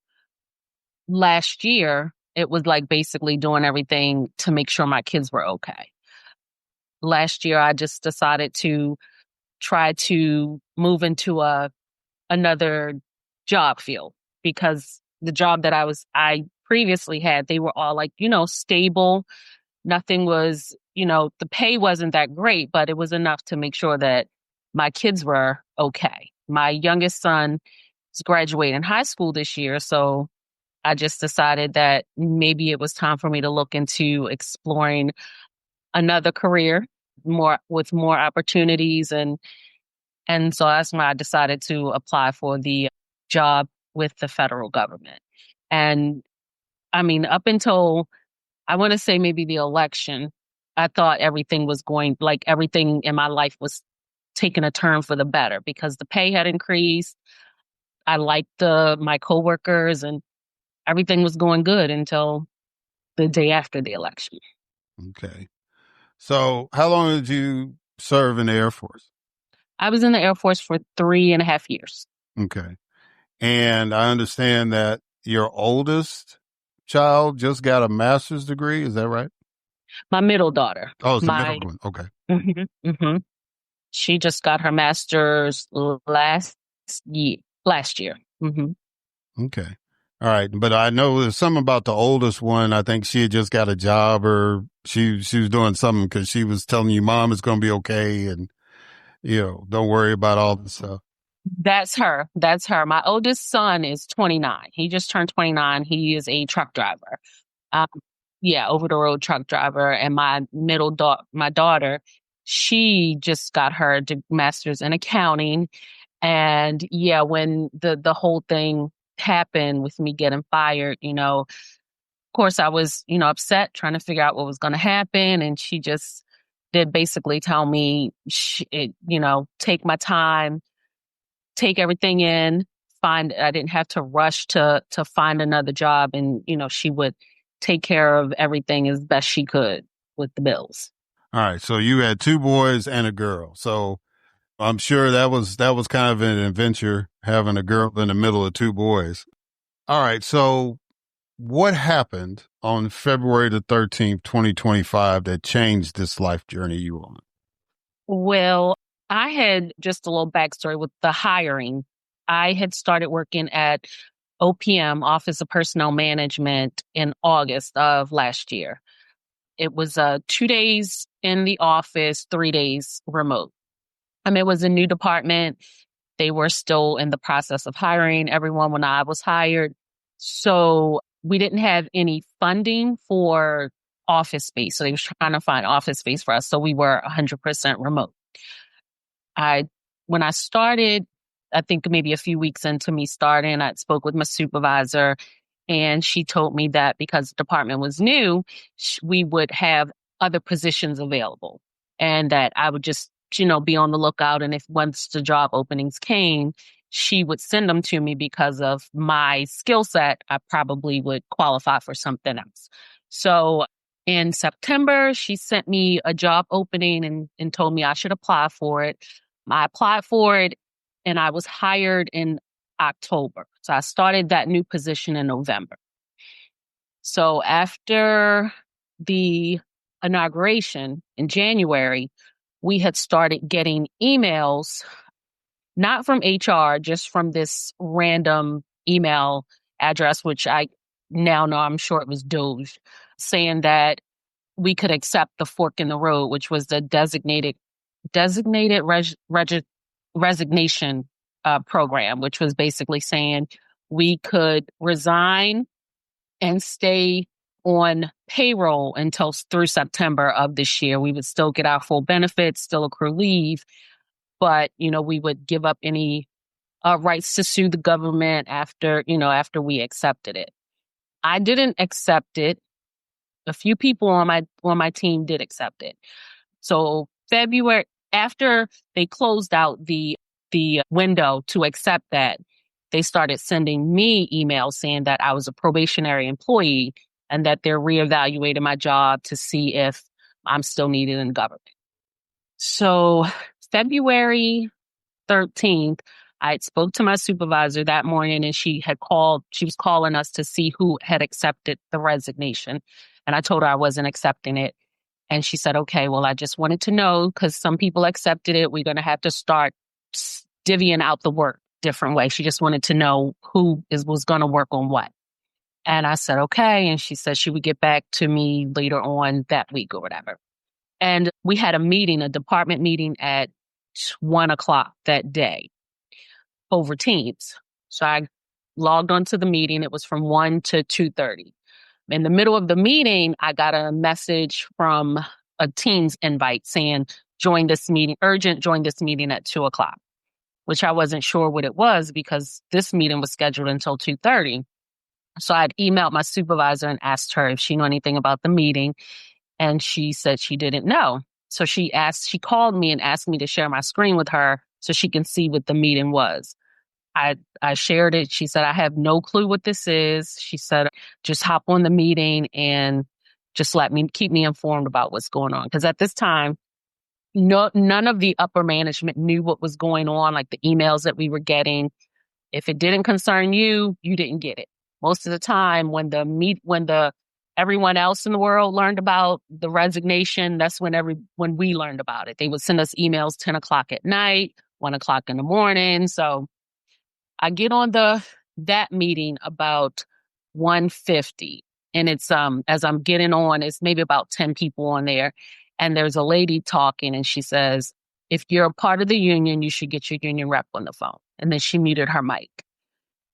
last year, it was basically doing everything to make sure my kids were okay. Last year, I just decided to try to move into another job field because the job that I previously had, they were all stable. Nothing was, the pay wasn't that great, but it was enough to make sure that my kids were okay. My youngest son is graduating high school this year, so I just decided that maybe it was time for me to look into exploring another career more opportunities. And so that's when I decided to apply for the job with the federal government. And I mean, up until I want to say maybe the election, I thought everything in my life was taking a turn for the better because the pay had increased. I liked my coworkers and everything was going good until the day after the election. Okay. So how long did you serve in the Air Force? I was in the Air Force for 3.5 years. Okay. And I understand that your oldest child just got a master's degree. Is that right? My middle daughter. Oh, it's the middle one. Okay. Mm-hmm. She just got her master's last year. Mm-hmm. Okay. All right. But I know there's something about the oldest one. I think she had just got a job or she was doing something because she was telling you, Mom, it's going to be okay. And, don't worry about all this stuff. That's her. My oldest son is 29. He just turned 29. He is a truck driver. Over the road truck driver. And my my daughter, she just got her master's in accounting. And when the whole thing happened with me getting fired, of course I was, upset trying to figure out what was going to happen. And she just did basically tell me, take my time, take everything in, I didn't have to rush to find another job. And, she would take care of everything as best she could with the bills. All right. So you had 2 boys and a girl. So I'm sure that was kind of an adventure having a girl in the middle of 2 boys. All right. So what happened on February the 13th, 2025 that changed this life journey you on? Well, I had just a little backstory with the hiring. I had started working at OPM, Office of Personnel Management, in August of last year. It was 2 days in the office, 3 days remote. It was a new department. They were still in the process of hiring everyone when I was hired. So we didn't have any funding for office space. So they were trying to find office space for us. So we were 100% remote. When I started, I think maybe a few weeks into me starting, I spoke with my supervisor and she told me that because the department was new, we would have other positions available and that I would just, be on the lookout. And if once the job openings came, she would send them to me because of my skill set. I probably would qualify for something else. So in September, she sent me a job opening and told me I should apply for it. I applied for it and I was hired in October. So I started that new position in November. So after the inauguration in January, we had started getting emails, not from HR, just from this random email address, which I now know I'm sure it was Doge, saying that we could accept the fork in the road, which was the designated resignation program, which was basically saying we could resign and stay on payroll until through September of this year. We would still get our full benefits, still accrue leave, but, we would give up any rights to sue the government after we accepted it. I didn't accept it. A few people on my team did accept it. So February, after they closed out the window to accept that, they started sending me emails saying that I was a probationary employee and that they're reevaluating my job to see if I'm still needed in government. So February 13th, I spoke to my supervisor that morning and she was calling us to see who had accepted the resignation. And I told her I wasn't accepting it. And she said, okay, well, I just wanted to know because some people accepted it. We're going to have to start divvying out the work different way. She just wanted to know who was going to work on what. And I said, okay. And she said she would get back to me later on that week or whatever. And we had a department meeting at 1:00 that day over Teams. So I logged onto the meeting. It was from 1 to 2:30. In the middle of the meeting, I got a message from a Teams invite saying, join this meeting at 2:00, which I wasn't sure what it was because this meeting was scheduled until 2:30. So I'd emailed my supervisor and asked her if she knew anything about the meeting. And she said she didn't know. So she called me and asked me to share my screen with her so she can see what the meeting was. I shared it. She said, I have no clue what this is. She said, just hop on the meeting and just keep me informed about what's going on. Because at this time, none of the upper management knew what was going on, like the emails that we were getting. If it didn't concern you, you didn't get it. Most of the time when everyone else in the world learned about the resignation, that's when we learned about it. They would send us emails 10:00 at night, 1:00 in the morning. So I get on that meeting about 1:50, and it's as I'm getting on, it's maybe about 10 people on there, and there's a lady talking, and she says, if you're a part of the union, you should get your union rep on the phone. And then she muted her mic.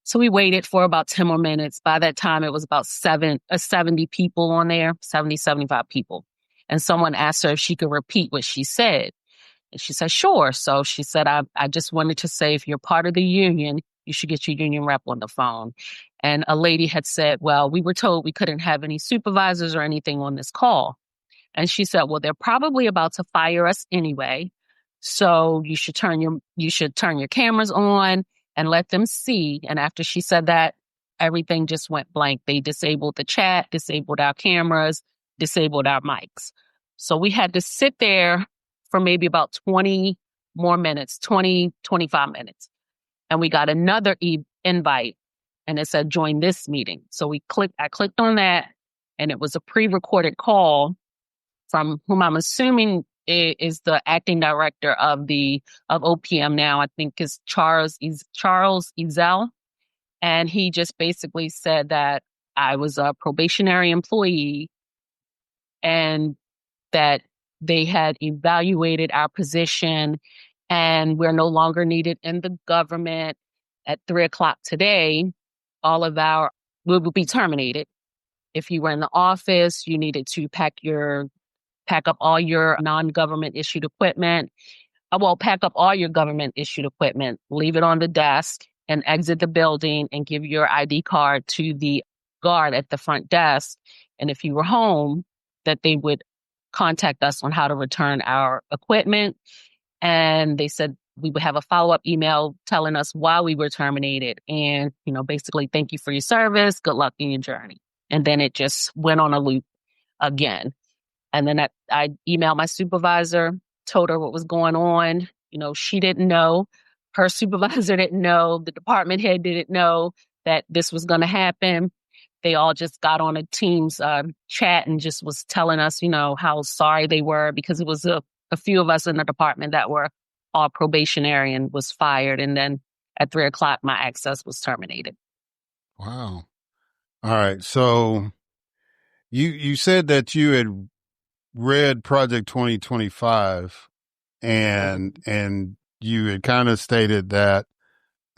So we waited for about 10 more minutes. By that time, it was about 70 people on there, 70, 75 people. And someone asked her if she could repeat what she said. And she said, sure. So she said, I just wanted to say, if you're part of the union, you should get your union rep on the phone. And a lady had said, well, we were told we couldn't have any supervisors or anything on this call. And she said, well, they're probably about to fire us anyway. So you should turn your cameras on and let them see. And after she said that, everything just went blank. They disabled the chat, disabled our cameras, disabled our mics. So we had to sit there for maybe about 20 more minutes, 20, 25 minutes. And we got another invite and it said, join this meeting. So I clicked on that, and it was a pre-recorded call from whom I'm assuming is the acting director of OPM now. I think is Charles Ezel. And he just basically said that I was a probationary employee and that they had evaluated our position and we're no longer needed in the government. At 3:00 today, we will be terminated. If you were in the office, you needed to pack up all your non-government issued equipment. Pack up all your government issued equipment, leave it on the desk, and exit the building and give your ID card to the guard at the front desk. And if you were home, that they would contact us on how to return our equipment. And they said we would have a follow-up email telling us why we were terminated and, basically, thank you for your service. Good luck in your journey. And then it just went on a loop again. And then I emailed my supervisor, told her what was going on. She didn't know. Her supervisor didn't know. The department head didn't know that this was going to happen. They all just got on a Teams chat and just was telling us, how sorry they were because it was a few of us in the department that were all probationary and was fired. And then at 3:00, my access was terminated. Wow. All right. So you said that you had read Project 2025 and you had kind of stated that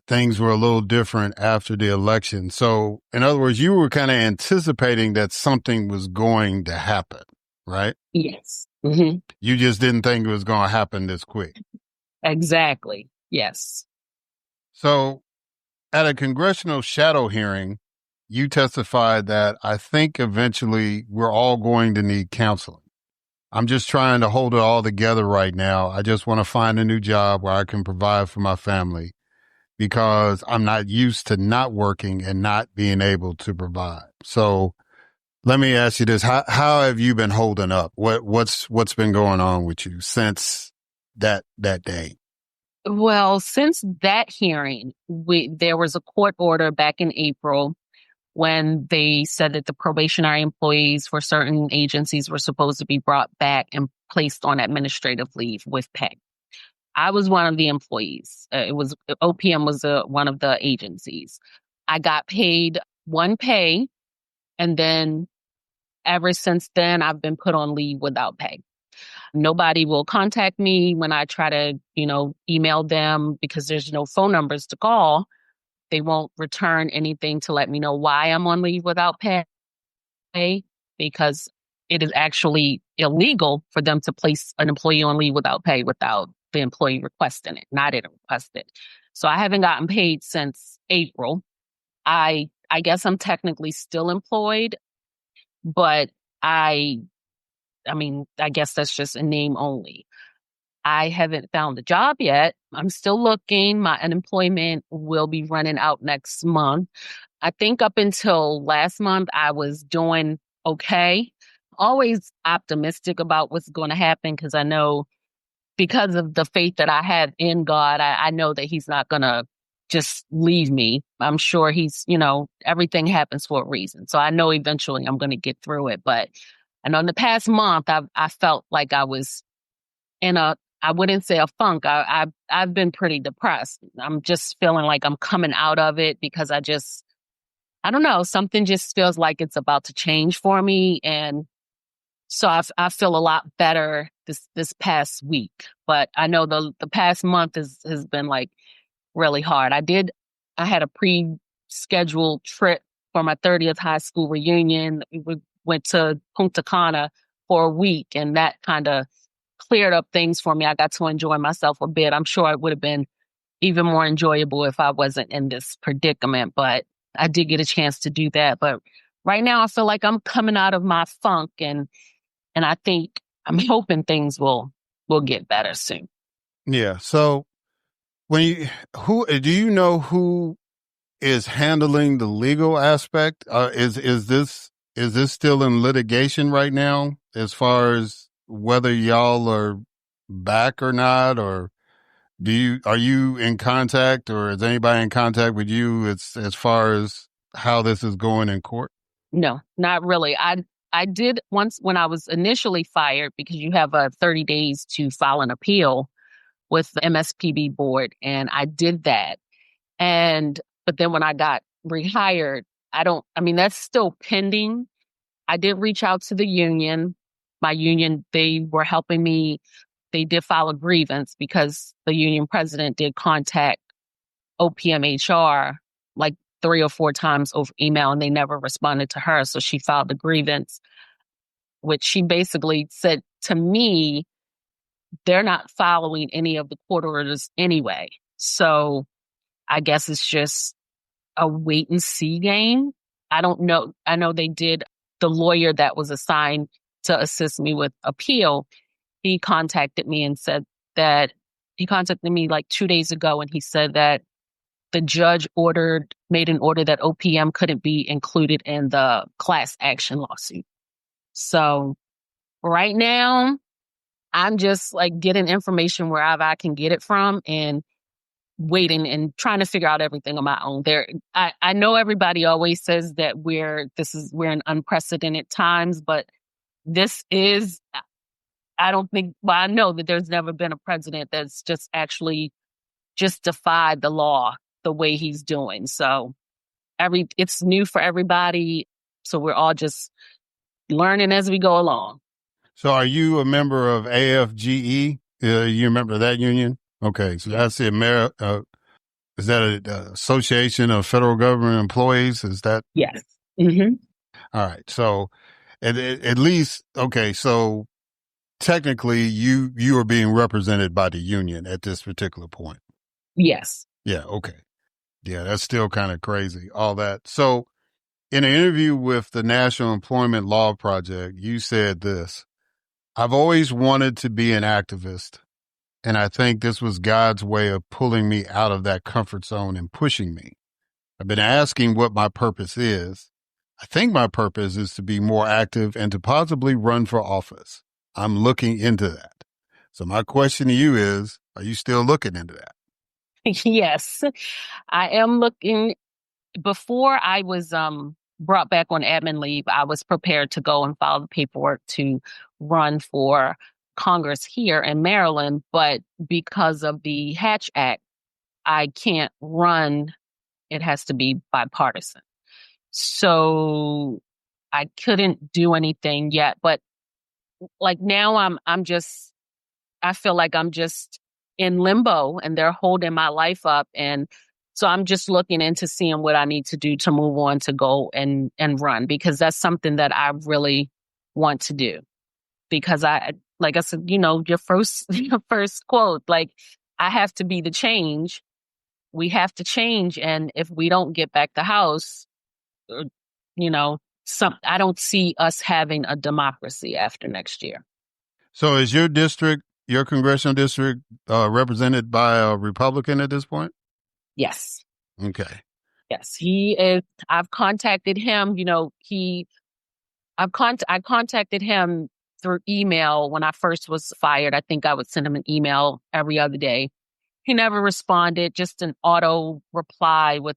things were a little different after the election. So in other words, you were kind of anticipating that something was going to happen, right? Yes. Mm-hmm. You just didn't think it was going to happen this quick. Exactly. Yes. So at a congressional shadow hearing, you testified that I think eventually we're all going to need counseling. I'm just trying to hold it all together right now. I just want to find a new job where I can provide for my family because I'm not used to not working and not being able to provide. So let me ask you this. How have you been holding up? What's been going on with you since that day? Well, since that hearing, there was a court order back in April when they said that the probationary employees for certain agencies were supposed to be brought back and placed on administrative leave with pay. I was one of the employees. OPM was one of the agencies. I got paid one pay, and then ever since then, I've been put on leave without pay. Nobody will contact me when I try to, email them because there's no phone numbers to call. They won't return anything to let me know why I'm on leave without pay because it is actually illegal for them to place an employee on leave without pay without the employee requesting it. And I didn't request it. So I haven't gotten paid since April. I guess I'm technically still employed, but I guess that's just a name only. I haven't found a job yet. I'm still looking. My unemployment will be running out next month. I think up until last month, I was doing okay. Always optimistic about what's going to happen because I know because of the faith that I have in God, I know that he's not going to just leave me. I'm sure everything happens for a reason. So I know eventually I'm going to get through it. But I know in the past month, I felt like I was in I wouldn't say a funk. I've been pretty depressed. I'm just feeling like I'm coming out of it because I don't know, something just feels like it's about to change for me. And so I feel a lot better this past week. But I know the past month has been like really hard. I had a pre-scheduled trip for my 30th high school reunion. We went to Punta Cana for a week, and that kind of cleared up things for me. I got to enjoy myself a bit. I'm sure it would have been even more enjoyable if I wasn't in this predicament, but I did get a chance to do that. But right now I feel like I'm coming out of my funk, and I'm hoping things will get better soon. Yeah. So do you know who is handling the legal aspect? Is this still in litigation right now as far as whether y'all are back or not, or are you in contact, or is anybody in contact with you as far as how this is going in court? No, not really. I did once when I was initially fired, because you have 30 days to file an appeal with the MSPB board, and I did that. But then when I got rehired, that's still pending. I did reach out to the union. My union, they were helping me. They did file a grievance because the union president did contact OPM HR like 3 or 4 times over email, and they never responded to her. So she filed a grievance, which she basically said to me, they're not following any of the court orders anyway. So I guess it's just a wait and see game. I don't know. I know the lawyer that was assigned to assist me with appeal, he contacted me and said that he contacted me like 2 days ago, and he said that the judge made an order that OPM couldn't be included in the class action lawsuit. So right now, I'm just like getting information wherever I can get it from and waiting and trying to figure out everything on my own. I know everybody always says that we're in unprecedented times, but I know that there's never been a president that's just actually just defied the law the way he's doing. So it's new for everybody. So we're all just learning as we go along. So are you a member of AFGE? You remember that union? Okay. So that's the is that an Association of Federal Government Employees? Is that? Yes. Mm-hmm. All right. So at least, okay. So technically you are being represented by the union at this particular point. Yes. Yeah. Okay. Yeah. That's still kind of crazy. All that. So in an interview with the National Employment Law Project, you said this: I've always wanted to be an activist, and I think this was God's way of pulling me out of that comfort zone and pushing me. I've been asking what my purpose is. I think my purpose is to be more active and to possibly run for office. I'm looking into that. So my question to you is, are you still looking into that? Yes, I am looking. Before I was brought back on admin leave, I was prepared to go and file the paperwork to run for Congress here in Maryland. But because of the Hatch Act, I can't run. It has to be bipartisan. So I couldn't do anything yet. But like now I feel like I'm just in limbo, and they're holding my life up. And so I'm just looking into seeing what I need to do to move on to go and run, because that's something that I really want to do. because like I said, your first quote, like, I have to be the change. We have to change. And if we don't get back the House, uh, you know, I don't see us having a democracy after next year. So is your congressional district, represented by a Republican at this point? Yes. Okay. Yes, he is. I've contacted him. I contacted him through email when I first was fired. I think I would send him an email every other day. He never responded, just an auto reply with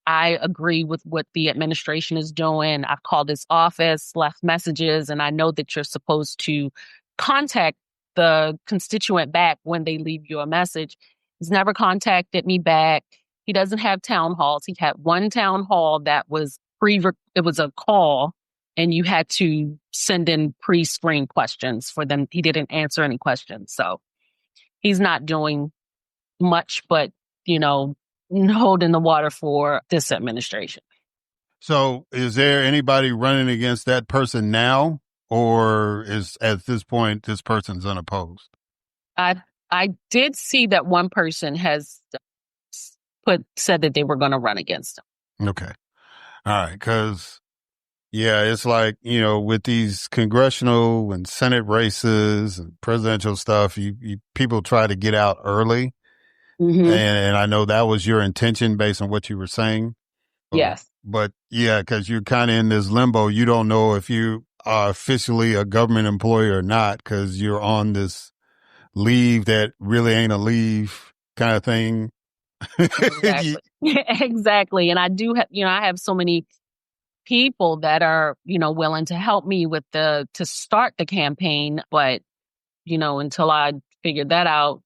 I agree with what the administration is doing. I've called his office, left messages, and I know that you're supposed to contact the constituent back when they leave you a message. He's never contacted me back. He doesn't have town halls. He had one town hall that was it was a call, and you had to send in pre-screened questions for them. He didn't answer any questions. So he's not doing much but, holding the water for this administration. So is there anybody running against that person now, or is at this point this person's unopposed? I did see that one person has said that they were going to run against him. Okay. All right. Because, yeah, it's like, with these congressional and Senate races and presidential stuff, people try to get out early. Mm-hmm. And I know that was your intention based on what you were saying. Yes. But yeah, because you're kind of in this limbo. You don't know if you are officially a government employee or not, because you're on this leave that really ain't a leave kind of thing. Exactly. Exactly. And I do have, I have so many people that are, willing to help me with to start the campaign. But, until I figured that out,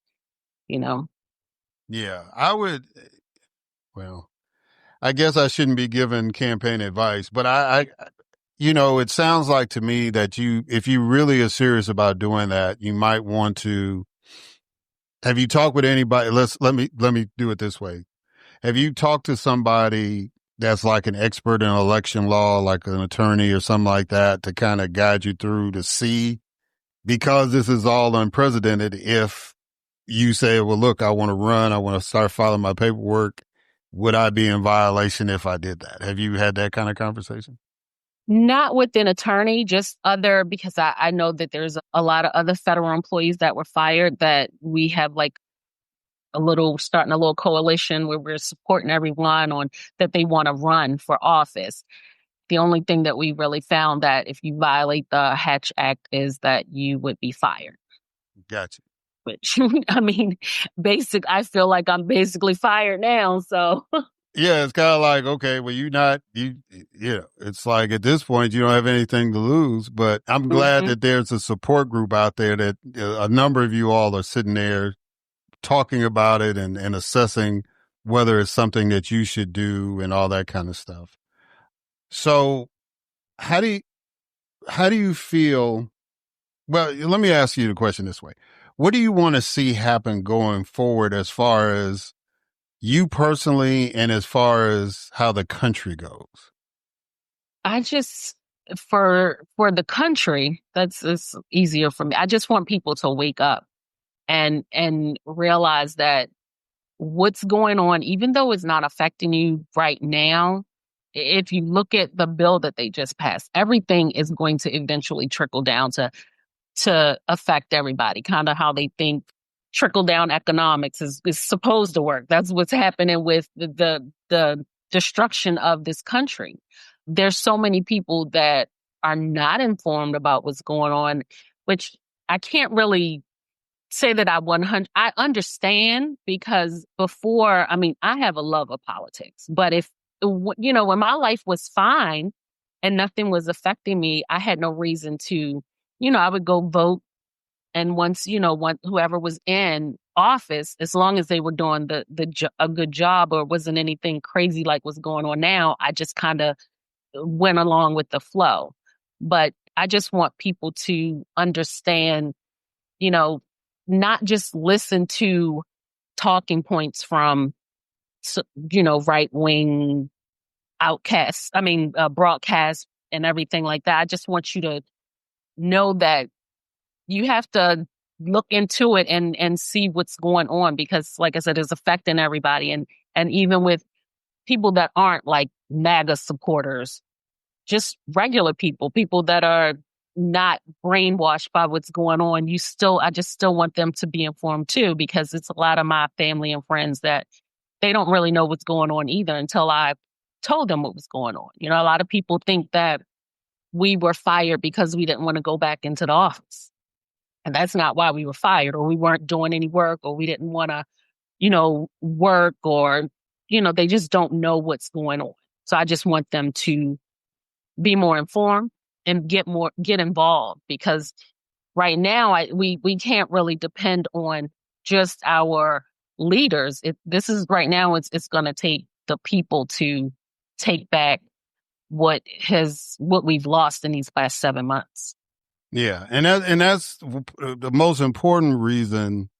Yeah, well, I guess I shouldn't be giving campaign advice, but it sounds like to me that if you really are serious about doing that, you might want to. Have you talked with anybody? Let me do it this way. Have you talked to somebody that's like an expert in election law, like an attorney or something like that, to kind of guide you through to see, because this is all unprecedented, if you say, well, look, I want to run, I want to start filing my paperwork, would I be in violation if I did that? Have you had that kind of conversation? Not with an attorney, just because I know that there's a lot of other federal employees that were fired, that we have like starting a little coalition where we're supporting everyone on that they want to run for office. The only thing that we really found that if you violate the Hatch Act is that you would be fired. Gotcha. Which, I mean, I feel like I'm basically fired now, so. Yeah, it's kind of like, okay, well, it's like at this point, you don't have anything to lose, but I'm glad that there's a support group out there that a number of you all are sitting there talking about it and assessing whether it's something that you should do and all that kind of stuff. So how do you feel? Well, let me ask you the question this way. What do you want to see happen going forward, as far as you personally and as far as how the country goes? I just, for the country, it's easier for me. I just want people to wake up and realize that what's going on, even though it's not affecting you right now, if you look at the bill that they just passed, everything is going to eventually trickle down to affect everybody, kind of how they think trickle down economics is supposed to work. That's what's happening with the destruction of this country. There's so many people that are not informed about what's going on, which I can't really say that I understand, because before, I mean, I have a love of politics, but when my life was fine and nothing was affecting me, I had no reason to, I would go vote. And once, whoever was in office, as long as they were doing a good job, or wasn't anything crazy like what's going on now, I just kind of went along with the flow. But I just want people to understand, not just listen to talking points from, right wing broadcasts and everything like that. I just want you to know that you have to look into it and see what's going on, because like I said, it's affecting everybody. And even with people that aren't like MAGA supporters, just regular people that are not brainwashed by what's going on, I just still want them to be informed too, because it's a lot of my family and friends that they don't really know what's going on either until I told them what was going on. You know, a lot of people think that we were fired because we didn't want to go back into the office. And that's not why we were fired, or we weren't doing any work, or we didn't want to, work, or, they just don't know what's going on. So I just want them to be more informed and get involved, because right now we can't really depend on just our leaders. This is right now, it's going to take the people to take back what we've lost in these past 7 months. Yeah. And that's the most important reason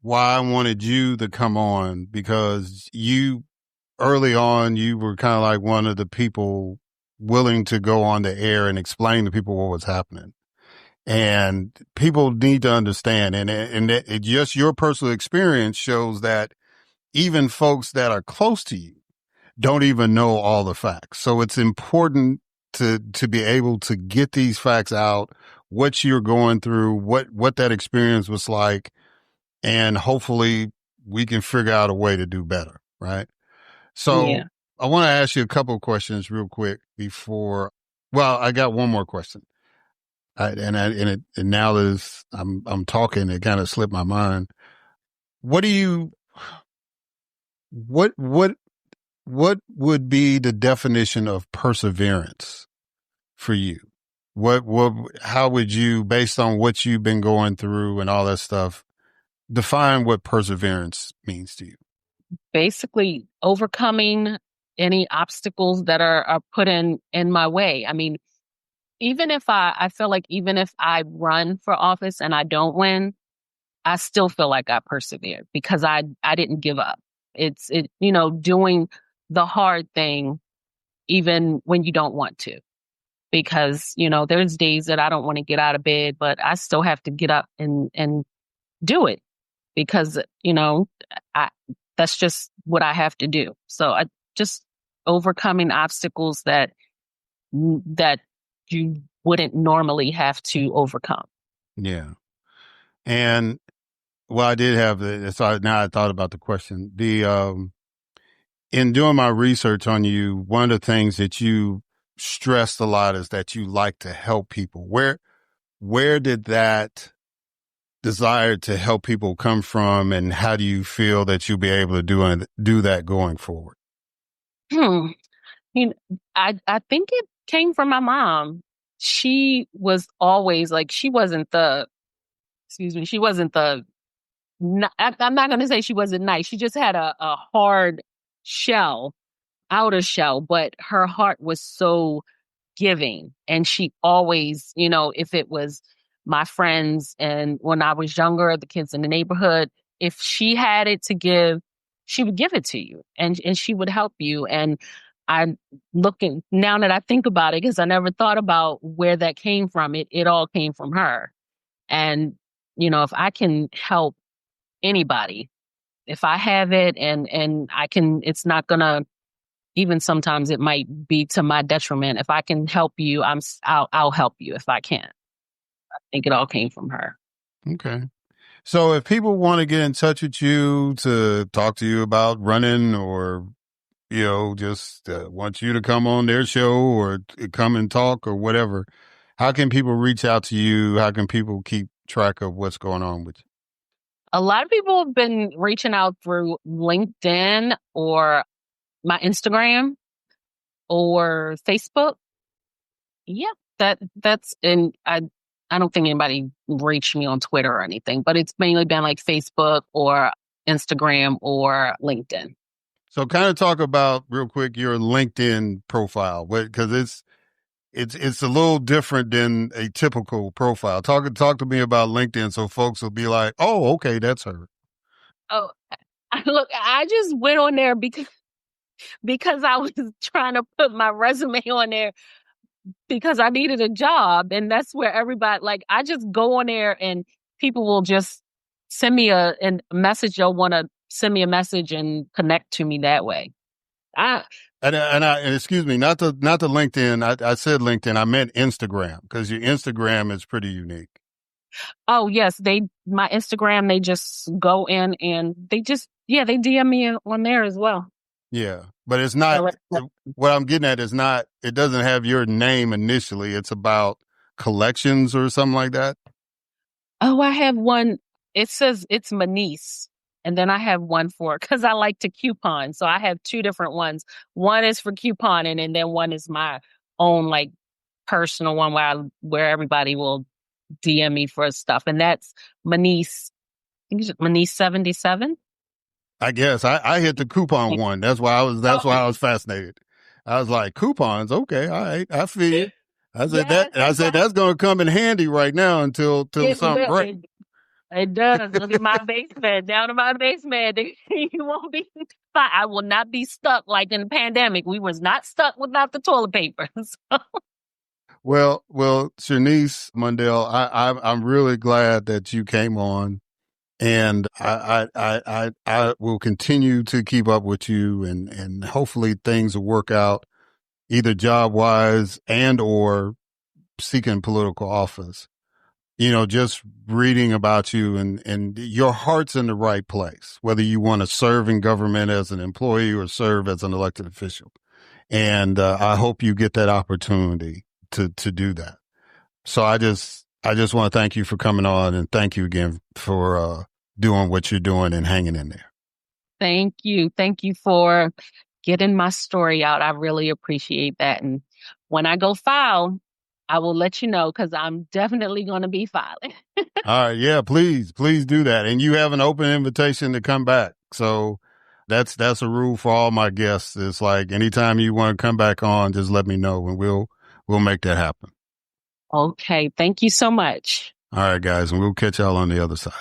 why I wanted you to come on, because early on, you were kind of like one of the people willing to go on the air and explain to people what was happening. And people need to understand. And it just your personal experience shows that even folks that are close to you don't even know all the facts. So it's important to be able to get these facts out, what you're going through, what that experience was like, and hopefully we can figure out a way to do better, right? So Yeah. I want to ask you a couple of questions real quick I got one more question. And now that I'm talking, it kind of slipped my mind. What would be the definition of perseverance for you? How would you, based on what you've been going through and all that stuff, define what perseverance means to you? Basically overcoming any obstacles that are put in my way. I mean, even if I feel like even if I run for office and I don't win, I still feel like I persevered because I didn't give up. It's doing the hard thing even when you don't want to, because there's days that I don't want to get out of bed, but I still have to get up and do it, because I that's just what I have to do. So I just overcoming obstacles that you wouldn't normally have to overcome. Yeah. And I did have so now I thought about the question. In doing my research on you, one of the things that you stressed a lot is that you like to help people. Where did that desire to help people come from, and how do you feel that you'll be able to do that going forward? I think it came from my mom. She was always like, she wasn't the I'm not going to say she wasn't nice. She just had a hard outer shell, but her heart was so giving. And she always, if it was my friends and when I was younger, the kids in the neighborhood, if she had it to give, she would give it to you, and she would help you. And now that I think about it, because I never thought about where that came from, it all came from her. And, if I can help anybody, if I have it and I can, it's not gonna, even sometimes it might be to my detriment. If I can help you, I'll help you if I can. I think it all came from her. Okay. So if people want to get in touch with you to talk to you about running, or, just want you to come on their show or come and talk or whatever, how can people reach out to you? How can people keep track of what's going on with you? A lot of people have been reaching out through LinkedIn or my Instagram or Facebook. Yeah, that's, and I don't think anybody reached me on Twitter or anything, but it's mainly been like Facebook or Instagram or LinkedIn. So kind of talk about real quick your LinkedIn profile, because it's a little different than a typical profile. Talk to me about LinkedIn so folks will be like, oh, okay, that's her. Oh, look, I just went on there because I was trying to put my resume on there. because I needed a job. And that's where everybody, like, I just go on there and people will just send me a message. They'll want to send me a message and connect to me that way. And excuse me, not the LinkedIn. I said LinkedIn. I meant Instagram, because your Instagram is pretty unique. Oh yes, my Instagram. They just go in and they DM me on there as well. Yeah, but it's not. What I'm getting at is not. It doesn't have your name initially. It's about collections or something like that. Oh, I have one. It says it's my niece. And then I have one because I like to coupon. So I have two different ones. One is for couponing, and then one is my own, like, personal one where everybody will DM me for stuff. And that's my niece. I think it's my niece 77. I guess I hit the coupon one. That's why I was fascinated. I was like, coupons, okay, all right, I feel you. I said that's going to come in handy right now until something breaks. It does. Look at my basement. Down to my basement. You won't be. I will not be stuck like in the pandemic. We was not stuck without the toilet paper. Well, Shernice Mundell, I'm really glad that you came on, and I will continue to keep up with you, and hopefully things will work out, either job wise and or seeking political office. Just reading about you and your heart's in the right place, whether you want to serve in government as an employee or serve as an elected official. And I hope you get that opportunity to do that. So I just want to thank you for coming on, and thank you again for doing what you're doing and hanging in there. Thank you. Thank you for getting my story out. I really appreciate that. And when I go file, I will let you know, because I'm definitely going to be filing. All right. Yeah, please do that. And you have an open invitation to come back. So that's a rule for all my guests. It's like, anytime you want to come back on, just let me know, and we'll make that happen. Okay. Thank you so much. All right, guys. And we'll catch y'all on the other side.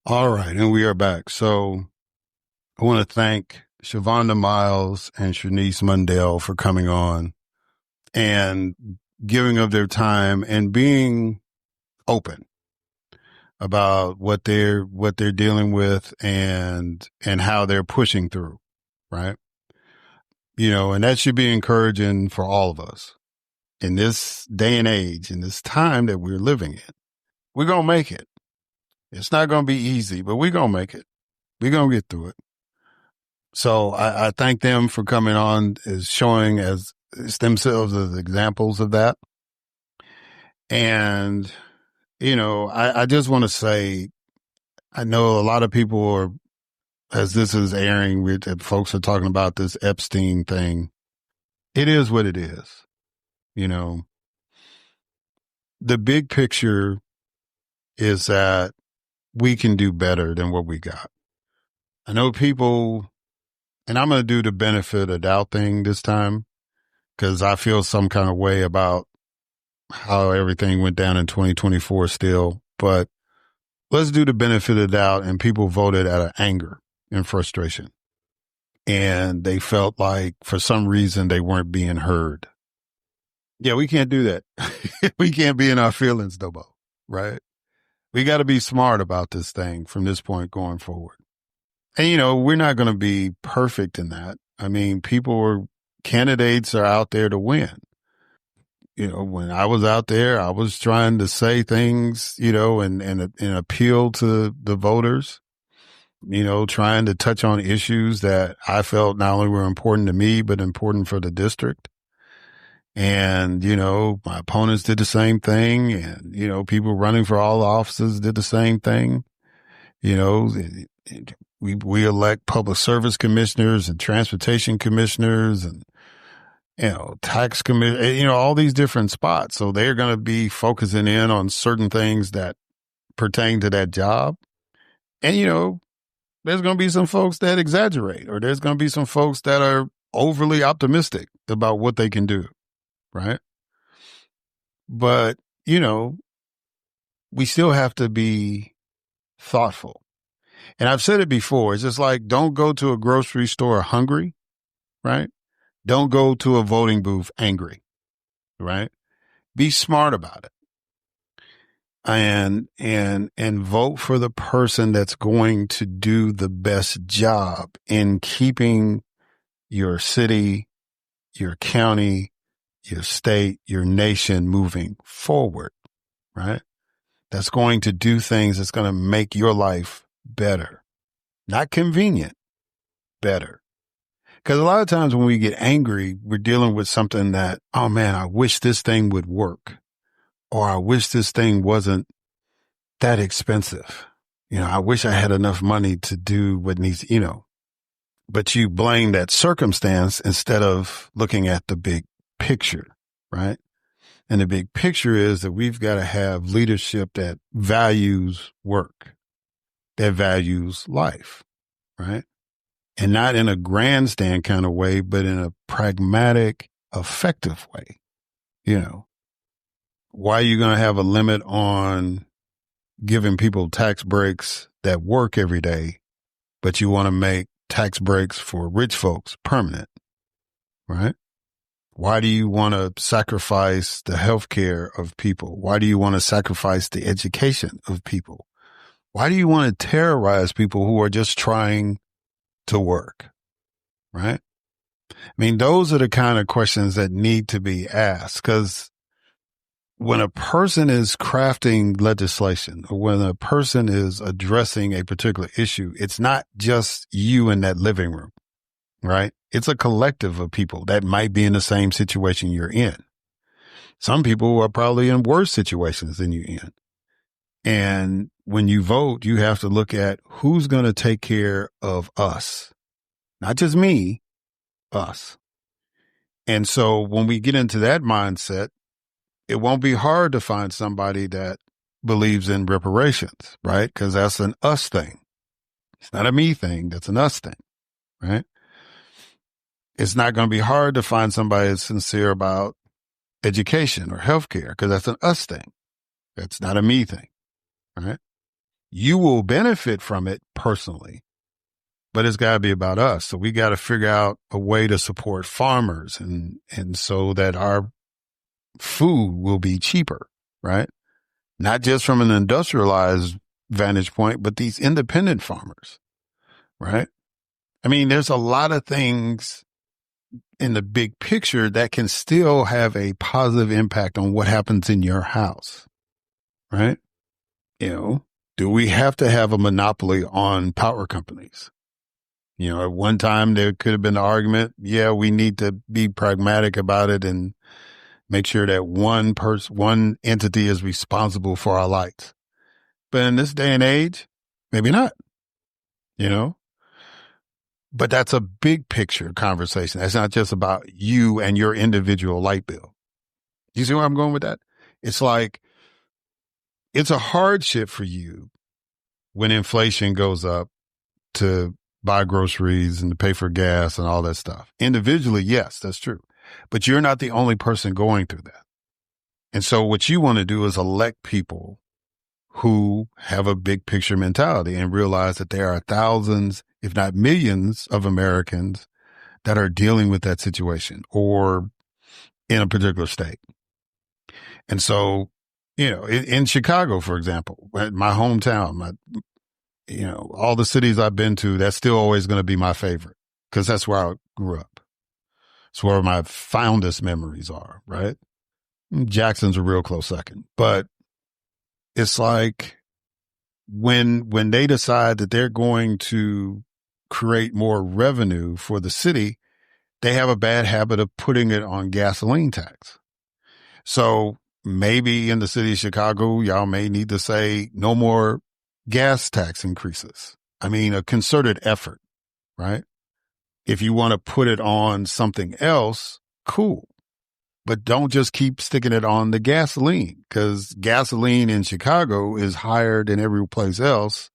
All right, and we are back. So I want to thank Shavonda Miles and Shernice Mundell for coming on and giving of their time and being open about what they're dealing with and how they're pushing through, right? And that should be encouraging for all of us in this day and age, in this time that we're living in. We're going to make it. It's not going to be easy, but we're going to make it. We're going to get through it. So I thank them for coming on, as showing as themselves as examples of that. And, I just want to say, I know a lot of people are, as this is airing, folks are talking about this Epstein thing. It is what it is. The big picture is that we can do better than what we got. I know people, and I'm going to do the benefit of doubt thing this time, because I feel some kind of way about how everything went down in 2024 still. But let's do the benefit of doubt, and people voted out of anger and frustration. And they felt like for some reason they weren't being heard. Yeah, we can't do that. We can't be in our feelings, though, right? We got to be smart about this thing from this point going forward. And, we're not going to be perfect in that. I mean, candidates are out there to win. When I was out there, I was trying to say things, and appeal to the voters, trying to touch on issues that I felt not only were important to me, but important for the district. And, my opponents did the same thing. And, people running for all the offices did the same thing. We elect public service commissioners and transportation commissioners and, tax commission, all these different spots. So they're going to be focusing in on certain things that pertain to that job. And, there's going to be some folks that exaggerate, or there's going to be some folks that are overly optimistic about what they can do. Right. But, we still have to be thoughtful. And I've said it before. It's just like, don't go to a grocery store hungry, right? Don't go to a voting booth angry, right? Be smart about it. And vote for the person that's going to do the best job in keeping your city, your county, your state, your nation moving forward, right? That's going to do things that's going to make your life better. Not convenient, better. Because a lot of times when we get angry, we're dealing with something that, oh man, I wish this thing would work. Or I wish this thing wasn't that expensive. I wish I had enough money to do what needs, but you blame that circumstance instead of looking at the big picture, right? And the big picture is that we've got to have leadership that values work, that values life, right? And not in a grandstand kind of way, but in a pragmatic, effective way. Why are you going to have a limit on giving people tax breaks that work every day, but you want to make tax breaks for rich folks permanent, right? Why do you want to sacrifice the health care of people? Why do you want to sacrifice the education of people? Why do you want to terrorize people who are just trying to work, right? I mean, those are the kind of questions that need to be asked, because when a person is crafting legislation or when a person is addressing a particular issue, it's not just you in that living room, right? It's a collective of people that might be in the same situation you're in. Some people are probably in worse situations than you're in. And when you vote, you have to look at who's going to take care of us, not just me, us. And so when we get into that mindset, it won't be hard to find somebody that believes in reparations, right? Because that's an us thing. It's not a me thing. That's an us thing, right? It's not going to be hard to find somebody that's sincere about education or healthcare, because that's an us thing. That's not a me thing, right? You will benefit from it personally, but it's got to be about us. So we got to figure out a way to support farmers and so that our food will be cheaper, right? Not just from an industrialized vantage point, but these independent farmers, right? I mean, there's a lot of things in the big picture that can still have a positive impact on what happens in your house, right? Do we have to have a monopoly on power companies? At one time there could have been an argument, yeah, we need to be pragmatic about it and make sure that one entity is responsible for our lights. But in this day and age, maybe not, But that's a big picture conversation. That's not just about you and your individual light bill. You see where I'm going with that? It's like, it's a hardship for you when inflation goes up to buy groceries and to pay for gas and all that stuff. Individually, yes, that's true. But you're not the only person going through that. And so what you want to do is elect people who have a big picture mentality and realize that there are thousands, if not millions of Americans that are dealing with that situation or in a particular state. And so, in Chicago, for example, my hometown, all the cities I've been to, that's still always going to be my favorite because that's where I grew up. It's where my fondest memories are, right? Jackson's a real close second. But it's like when they decide that they're going to create more revenue for the city, they have a bad habit of putting it on gasoline tax. So maybe in the city of Chicago, y'all may need to say no more gas tax increases. I mean, a concerted effort, right? If you want to put it on something else, cool. But don't just keep sticking it on the gasoline, because gasoline in Chicago is higher than every place else,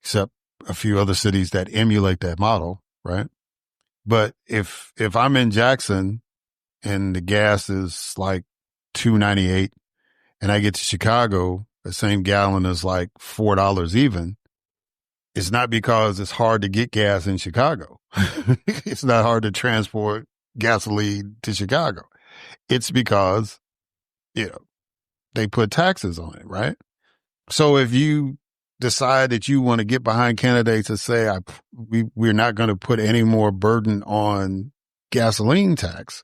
except a few other cities that emulate that model, right? But if I'm in Jackson and the gas is like $2.98 and I get to Chicago the same gallon is like $4 even, it's not because it's hard to get gas in Chicago. It's not hard to transport gasoline to Chicago. It's because, they put taxes on it, right? So if you decide that you want to get behind candidates and say, we're not going to put any more burden on gasoline tax,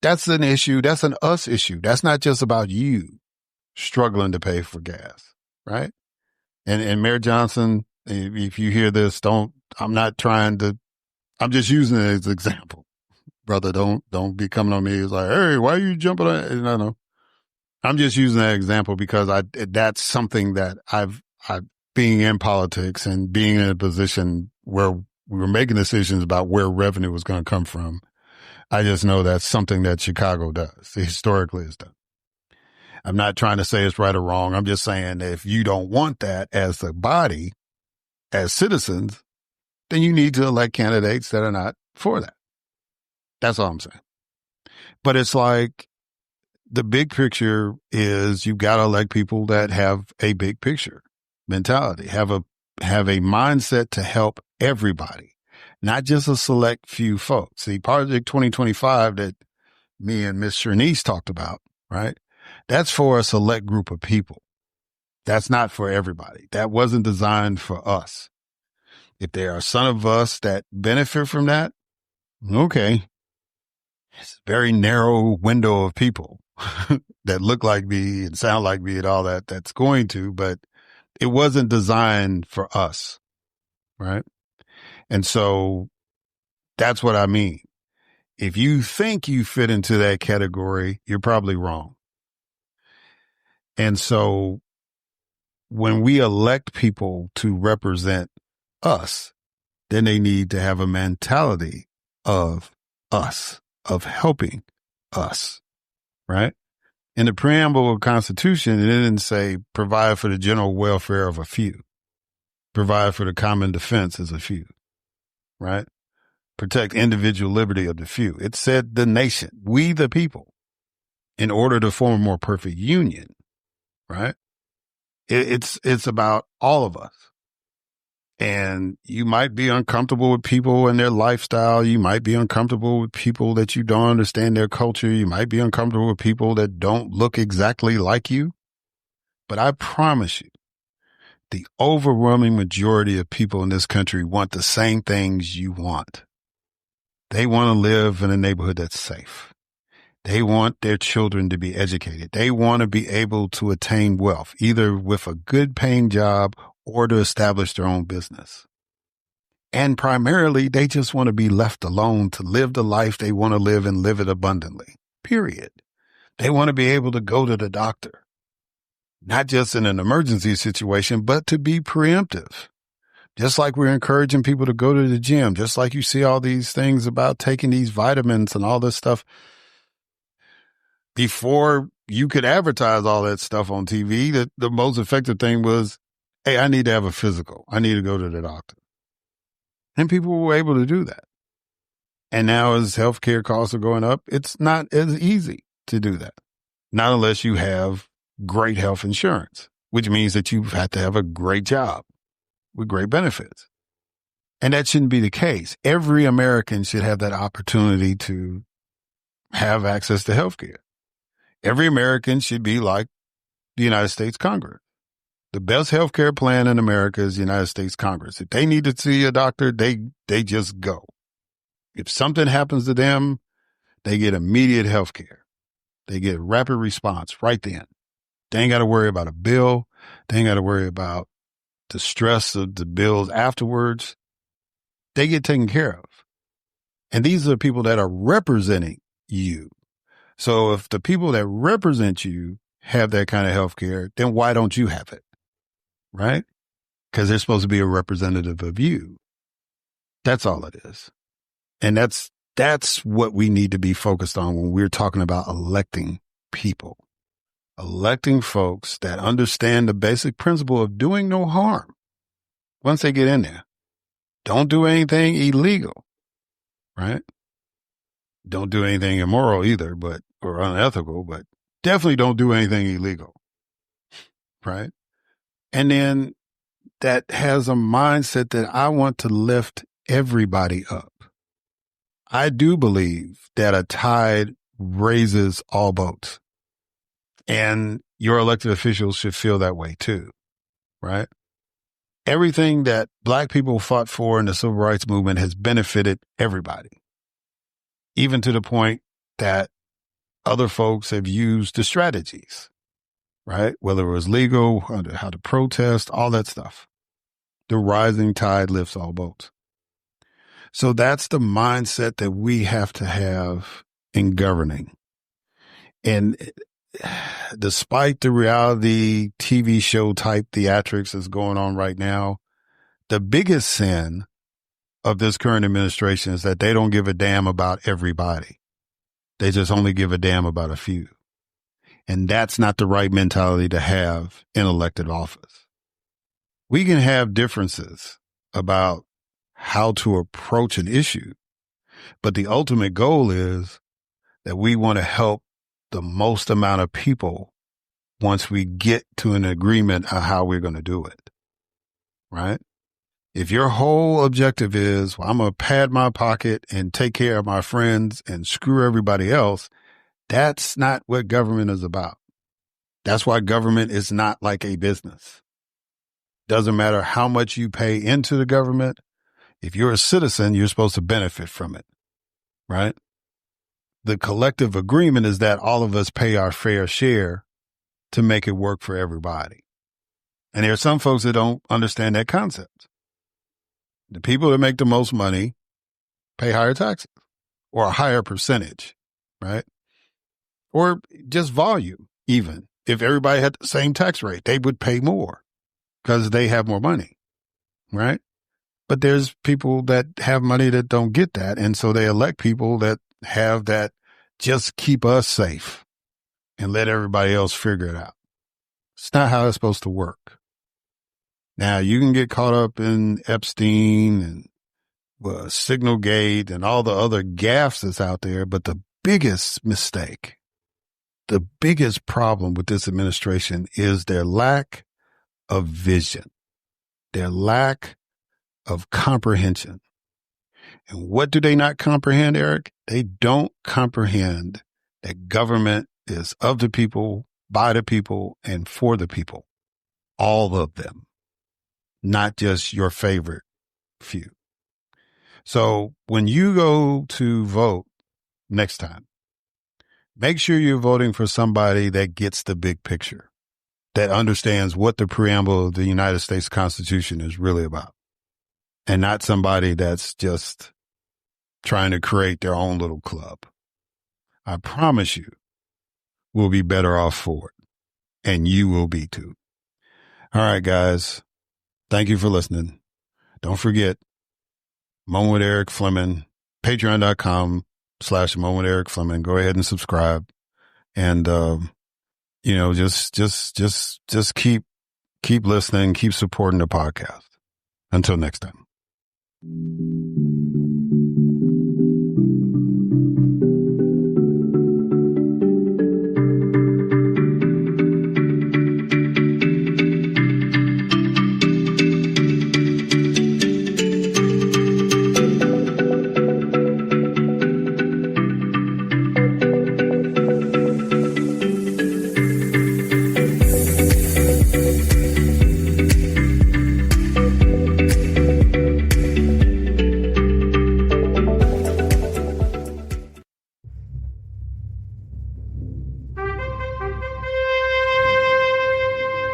that's an issue. That's an us issue. That's not just about you struggling to pay for gas, right? And Mayor Johnson, if you hear this, I'm just using it as an example. Brother, don't be coming on me. It's like, hey, why are you jumping on? No. I'm just using that example because that's something that I've being in politics and being in a position where we were making decisions about where revenue was going to come from. I just know that's something that Chicago does. Historically has done. I'm not trying to say it's right or wrong. I'm just saying that if you don't want that as a body, as citizens, then you need to elect candidates that are not for that. That's all I'm saying. But it's like the big picture is you've got to elect people that have a big picture mentality, have a mindset to help everybody, not just a select few folks. See, Project 2025 that me and Miss Shernice talked about, right? That's for a select group of people. That's not for everybody. That wasn't designed for us. If there are some of us that benefit from that, okay. It's a very narrow window of people that look like me and sound like me and all that. That's going to, but it wasn't designed for us. Right. And so that's what I mean. If you think you fit into that category, you're probably wrong. And so when we elect people to represent us, then they need to have a mentality of us, of helping us, right? In the preamble of the Constitution, it didn't say provide for the general welfare of a few, provide for the common defense as a few, right? Protect individual liberty of the few. It said the nation, we the people, in order to form a more perfect union, right? It's about all of us. And you might be uncomfortable with people and their lifestyle. You might be uncomfortable with people that you don't understand their culture. You might be uncomfortable with people that don't look exactly like you. But I promise you, the overwhelming majority of people in this country want the same things you want. They want to live in a neighborhood that's safe. They want their children to be educated. They want to be able to attain wealth, either with a good paying job or to establish their own business. And primarily, they just want to be left alone to live the life they want to live and live it abundantly, period. They want to be able to go to the doctor, not just in an emergency situation, but to be preemptive. Just like we're encouraging people to go to the gym, just like you see all these things about taking these vitamins and all this stuff. Before you could advertise all that stuff on TV, the most effective thing was, hey, I need to have a physical. I need to go to the doctor. And people were able to do that. And now as healthcare costs are going up, it's not as easy to do that. Not unless you have great health insurance, which means that you have to have a great job with great benefits. And that shouldn't be the case. Every American should have that opportunity to have access to healthcare. Every American should be like the United States Congress. The best healthcare plan in America is the United States Congress. If they need to see a doctor, they just go. If something happens to them, they get immediate healthcare. They get rapid response right then. They ain't got to worry about a bill. They ain't got to worry about the stress of the bills afterwards. They get taken care of. And these are the people that are representing you. So if the people that represent you have that kind of health care, then why don't you have it? Right? Because they're supposed to be a representative of you. That's all it is. And that's what we need to be focused on when we're talking about electing people. Electing folks that understand the basic principle of doing no harm once they get in there. Don't do anything illegal, right? Don't do anything immoral either, or unethical, but definitely don't do anything illegal. right? And then that has a mindset that I want to lift everybody up. I do believe that a tide raises all boats, and your elected officials should feel that way too, right? Everything that Black people fought for in the civil rights movement has benefited everybody, even to the point that other folks have used the strategies, right? Whether it was legal, how to protest, all that stuff. The rising tide lifts all boats. So that's the mindset that we have to have in governing. And despite the reality TV show type theatrics that's going on right now, the biggest sin of this current administration is that they don't give a damn about everybody. They just only give a damn about a few. And that's not the right mentality to have in elected office. We can have differences about how to approach an issue, but the ultimate goal is that we want to help the most amount of people once we get to an agreement on how we're going to do it, right? If your whole objective is, well, I'm going to pad my pocket and take care of my friends and screw everybody else, that's not what government is about. That's why government is not like a business. Doesn't matter how much you pay into the government. If you're a citizen, you're supposed to benefit from it, right? The collective agreement is that all of us pay our fair share to make it work for everybody. And there are some folks that don't understand that concept. The people that make the most money pay higher taxes or a higher percentage, right? Or just volume, even. If everybody had the same tax rate, they would pay more because they have more money, right? But there's people that have money that don't get that. And so they elect people that have that just keep us safe and let everybody else figure it out. It's not how it's supposed to work. Now, you can get caught up in Epstein and Signalgate and all the other gaffes that's out there. But the biggest mistake, the biggest problem with this administration is their lack of vision, their lack of comprehension. And what do they not comprehend, Eric? They don't comprehend that government is of the people, by the people, and for the people. All of them. Not just your favorite few. So when you go to vote next time, make sure you're voting for somebody that gets the big picture, that understands what the preamble of the United States Constitution is really about, and not somebody that's just trying to create their own little club. I promise you we'll be better off for it, and you will be too. All right, guys. Thank you for listening. Don't forget, Moment with Eric Fleming, patreon.com/Moment with Eric Fleming. Go ahead and subscribe. And, just keep listening, keep supporting the podcast. Until next time.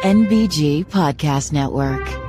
NBG Podcast Network.